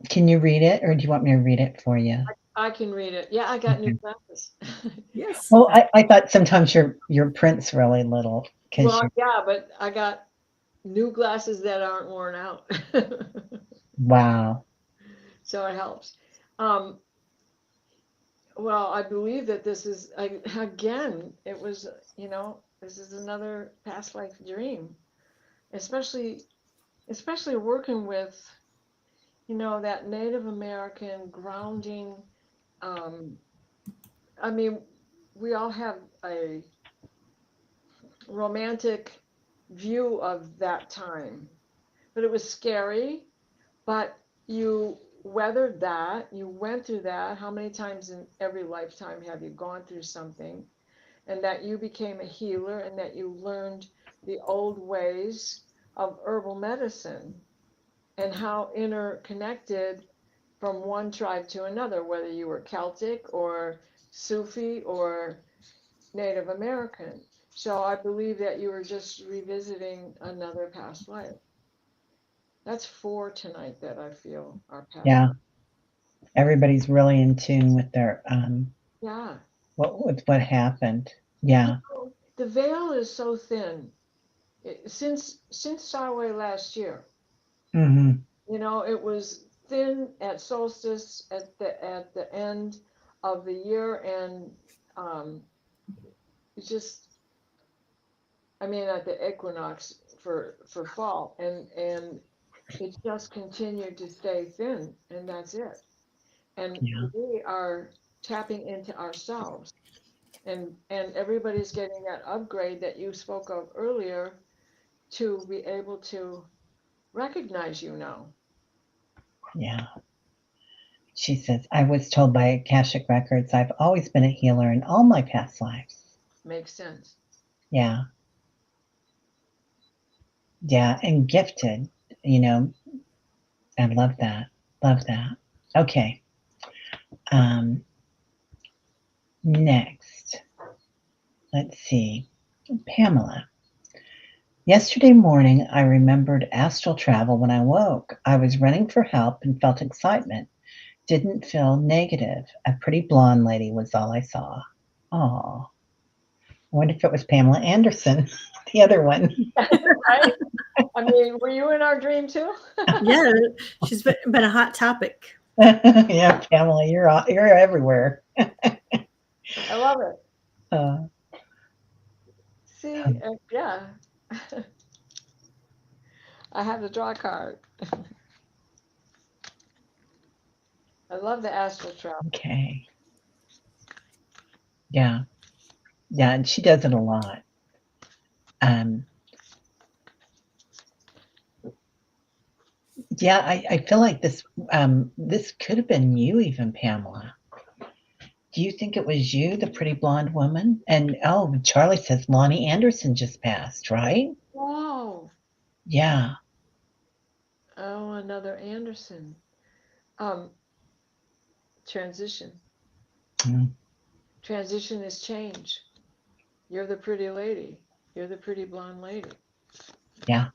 Can you read it, or do you want me to read it for you? I can read it. Yeah, I got new Okay. glasses. Yes. Well, I thought sometimes your print's really little because Well, you're yeah, but I got new glasses that aren't worn out. wow. So it helps. Um, well, I believe that this is, again, it was, this is another past life dream, especially, especially working with, that Native American grounding. Um, I mean, we all have a romantic view of that time, but it was scary. But you weathered that, you went through that. How many times in every lifetime have you gone through something? And that you became a healer and that you learned the old ways of herbal medicine and how interconnected from one tribe to another, whether you were Celtic or Sufi or Native American. So I believe that you were just revisiting another past life. That's 4 tonight that I feel are past. Yeah. Everybody's really in tune with their Yeah. with what happened. Yeah. The veil is so thin. Since Starway last year, Mm-hmm. it was thin at solstice at the end of the year, and it's just, I mean, at the equinox for fall, and it just continued to stay thin, and that's it. And Yeah. we are tapping into ourselves, and everybody's getting that upgrade that you spoke of earlier to be able to recognize you now. Yeah. She says, I was told by Akashic Records I've always been a healer in all my past lives. Makes sense. Yeah. Yeah. And gifted, you know. I love that. Love that. Okay. Next. Let's see. Pamela. Yesterday morning, I remembered astral travel when I woke. I was running for help and felt excitement. Didn't feel negative. A pretty blonde lady was all I saw. Oh, I wonder if it was Pamela Anderson, the other one. Right? I mean, were you in our dream too? Yeah, she's been a hot topic. Yeah, Pamela, you're everywhere. I love it. Uh, See, yeah. I have to draw a card. I love the astral travel. okay. Yeah. Yeah, and she does it a lot. Yeah, I feel like this could have been you even, Pamela. Do you think it was you, the pretty blonde woman? And oh, Charlie says Lonnie Anderson just passed, right? Wow. Yeah. Oh, another Anderson. Transition. Mm, Transition is change. You're the pretty lady. You're the pretty blonde lady. yeah.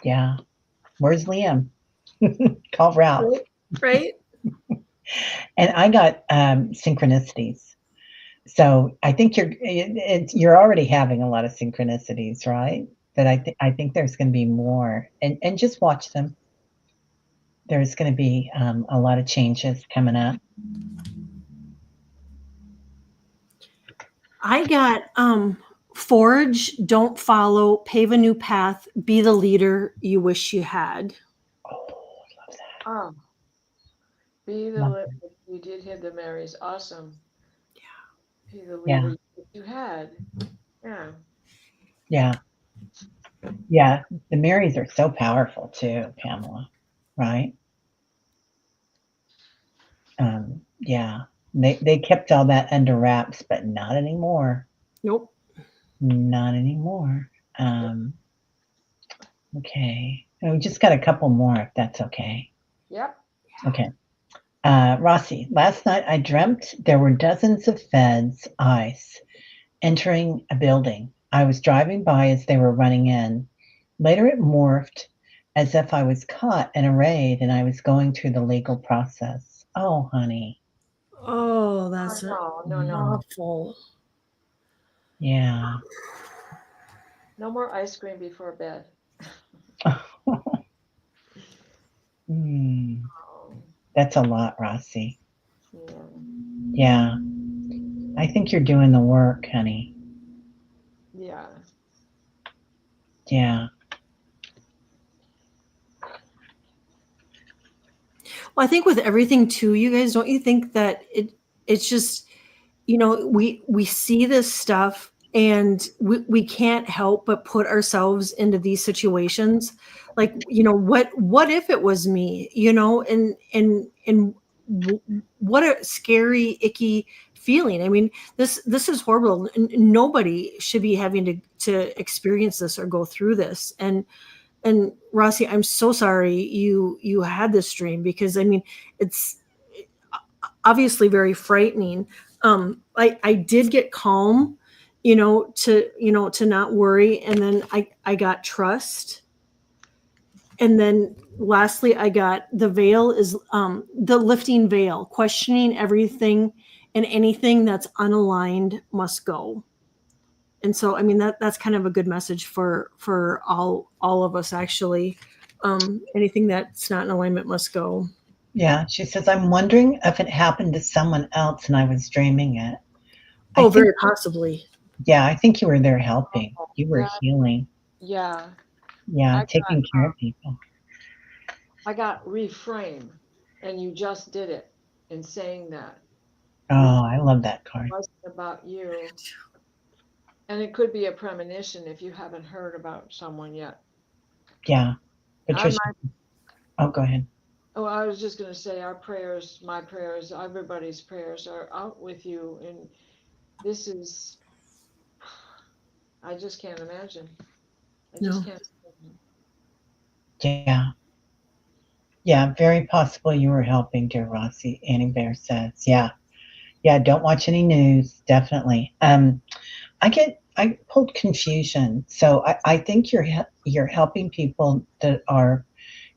Yeah. Where's Liam? Call Ralph. Right? And I got synchronicities. So I think you're already having a lot of synchronicities, right? But I think there's going to be more, and just watch them. There's going to be a lot of changes coming up. I got forge, don't follow, pave a new path, be the leader you wish you had. Oh, love that. Oh, be the Love you did hit the Marys. Awesome. Be the Yeah. leader you had. Yeah. Yeah. Yeah. The Marys are so powerful too, Pamela. Right? Yeah. They kept all that under wraps, but not anymore. Nope. Not anymore. Okay. And we just got a couple more, if that's okay. Yep. Okay. Rossi, last night I dreamt there were dozens of feds, ICE, entering a building. I was driving by as they were running in. Later it morphed as if I was caught in a raid and I was going through the legal process. Oh, honey. Oh, that's No. awful. Yeah. No more ice cream before bed. Hmm. Oh, That's a lot, Rossi. yeah. Yeah. I think you're doing the work, honey. Yeah. Yeah. Well, I think with everything too, you guys, don't you think that it's just, we see this stuff and we can't help but put ourselves into these situations. Like, what if it was me, and what a scary, icky feeling. I mean, this is horrible. Nobody should be having to experience this or go through this. And and Rossi, I'm so sorry you had this dream, because I mean, it's obviously very frightening. I did get calm, to not worry, and then I got trust, and then lastly I got the veil is the lifting veil, questioning everything and anything that's unaligned must go. And so I mean that's kind of a good message for all of us, actually. Anything that's not in alignment must go. Yeah, she says, I'm wondering if it happened to someone else and I was dreaming it. I Oh, think, very possibly. yeah, I think you were there helping. You were Yeah, healing. yeah. Yeah, I taking care of people. I got reframe, and you just did it in saying that. Oh, I love that card. Wasn't about you. And it could be a premonition if you haven't heard about someone yet. Yeah. I Patricia. might, Oh, go ahead. oh, I was just going to say our prayers, my prayers, everybody's prayers are out with you. And this is, I just can't imagine. I just No. can't imagine. Yeah. Yeah, very possible you were helping, dear Rossi. Annie Bear says. Yeah. Yeah, don't watch any news, definitely. I pulled confusion. So I think you're helping people that are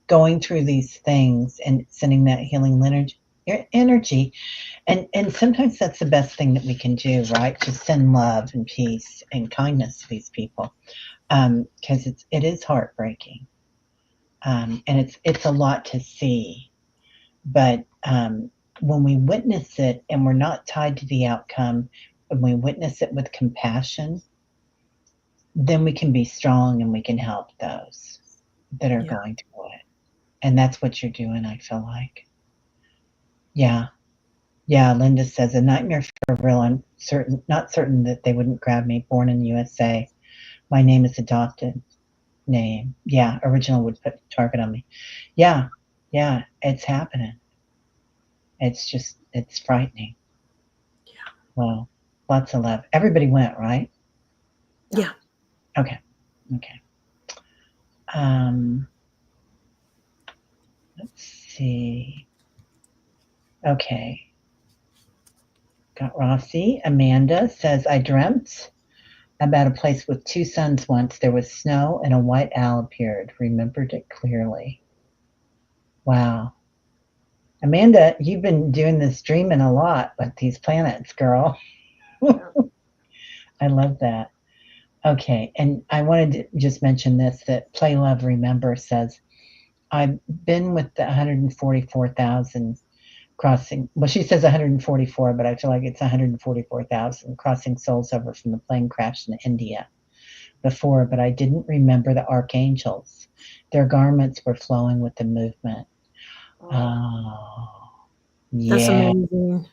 going through these things and sending that healing energy. And sometimes that's the best thing that we can do, right? Just send love and peace and kindness to these people. Because it is heartbreaking. And it's a lot to see. But when we witness it and we're not tied to the outcome, when we witness it with compassion, then we can be strong and we can help those that are Yeah. going through it. And that's what you're doing, I feel like. Yeah. Yeah, Linda says a nightmare for real. I'm not certain that they wouldn't grab me. Born in the USA. My name is adopted name. Yeah, original would put target on me. Yeah, yeah, it's happening. It's frightening. Yeah. Well, lots of love. Everybody went, right? Yeah. Okay. Okay. Um, let's see. Okay. Got Rossi. Amanda says, I dreamt about a place with two suns once. There was snow and a white owl appeared. Remembered it clearly. Wow. Amanda, you've been doing this dreaming a lot with these planets, girl. Yeah. I love that. Okay. And I wanted to just mention this that Play Love Remember says, I've been with the 144,000 crossing. Well, she says 144, but I feel like it's 144,000 crossing souls over from the plane crash in India before, but I didn't remember the archangels. Their garments were flowing with the movement. Oh, Oh, That's yeah. amazing.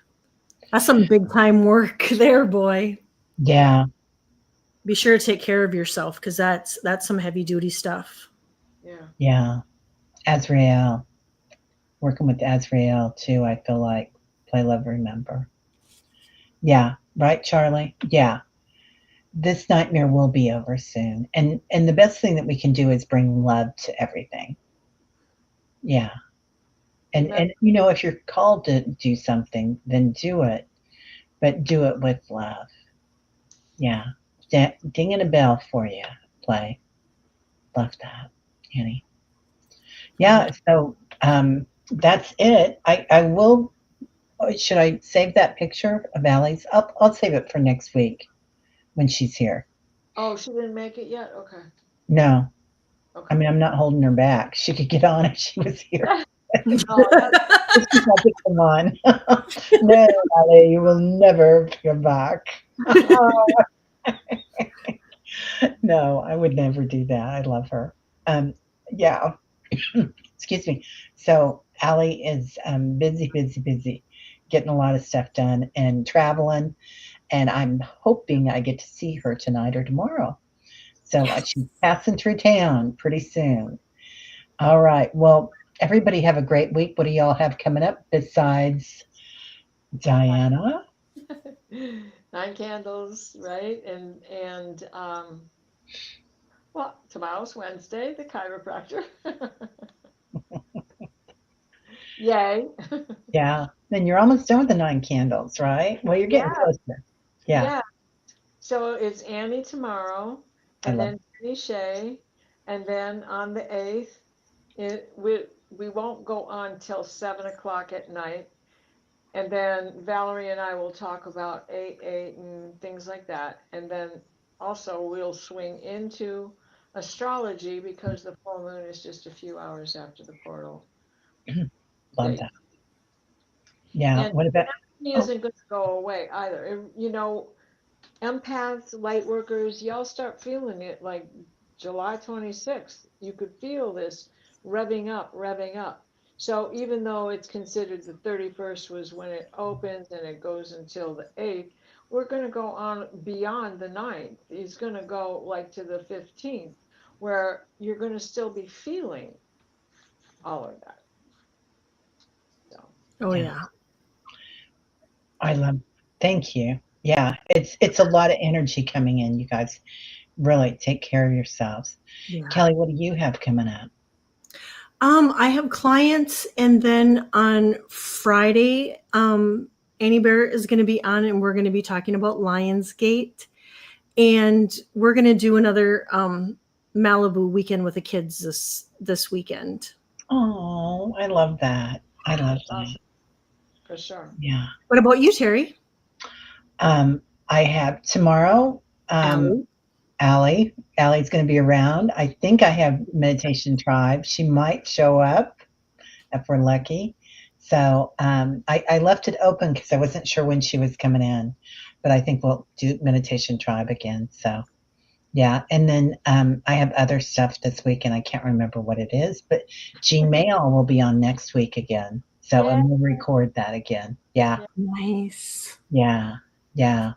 That's some big time work there, boy. Yeah. Be sure to take care of yourself, because that's some heavy duty stuff. yeah. Yeah. Azrael. Working with Azrael too, I feel like. Play Love Remember. Yeah. Right, Charlie? Yeah. This nightmare will be over soon. And the best thing that we can do is bring love to everything. Yeah. And if you're called to do something, then do it, but do it with love. Yeah. Dinging a bell for you. Play. Love that, Annie. Yeah. So that's it. I will. Should I save that picture of Aley's? I'll save it for next week when she's here. Oh, she didn't make it yet? Okay. No, I Okay. mean I'm not holding her back. She could get on if she was here. Oh, She's like, come on. No, Aley, you will never come back. No, I would never do that. I love her. Um, yeah. Excuse me. So Allie is busy, busy, busy, getting a lot of stuff done and traveling. And I'm hoping I get to see her tonight or tomorrow. So she's passing through town pretty soon. All right. Well, everybody have a great week. What do y'all have coming up besides Diana? 9 candles, right? And Well, tomorrow's Wednesday, the chiropractor. Yay. Yeah. Then you're almost done with the 9 candles, right? Well, you're getting Yeah, closer. Yeah. yeah. So it's Annie tomorrow, I and love then Penny Shay, and then on the 8th, we won't go on till 7 o'clock at night. And then Valerie and I will talk about 8 and things like that. And then also we'll swing into astrology because the full moon is just a few hours after the portal love date. that. Yeah. And What about he oh, isn't going to go away either. You know, empaths, light workers, y'all start feeling it like July 26th. You could feel this revving up, revving up. So even though it's considered the 31st was when it opens and it goes until the 8th, we're going to go on beyond the 9th. It's going to go like to the 15th, where you're going to still be feeling all of that. So, Oh yeah. yeah. I love thank you. Yeah. It's a lot of energy coming in, you guys. Really take care of yourselves. Yeah. Kelly, what do you have coming up? I have clients, and then on Friday, Annie Bear is going to be on, and we're going to be talking about Lionsgate, and we're going to do another Malibu weekend with the kids this weekend. Oh, I love that. I love that. awesome. For sure. Yeah. What about you, Teri? I have tomorrow, Aley? Allie. Allie's going to be around. I think I have Meditation Tribe. She might show up if we're lucky. So I left it open because I wasn't sure when she was coming in, but I think we'll do Meditation Tribe again. So yeah, and then I have other stuff this week, and I can't remember what it is, but Gmail will be on next week again. So Yeah. and we'll record that again. Yeah, Nice. yeah, yeah.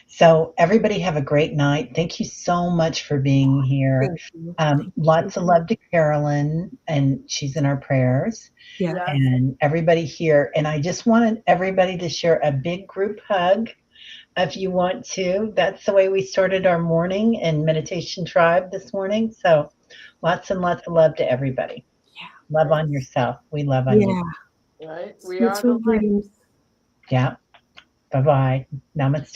So everybody have a great night. Thank you so much for being here. Thank you. Lots of love to Carolyn, and she's in our prayers. Yeah. Yeah. And everybody here. And I just wanted everybody to share a big group hug if you want to. That's the way we started our morning in Meditation Tribe this morning. So lots and lots of love to everybody. Yeah. Love on yourself. We love on you. Yeah. Right? We Sweet, are the sweet light. dreams. Yeah. Bye bye. Namaste.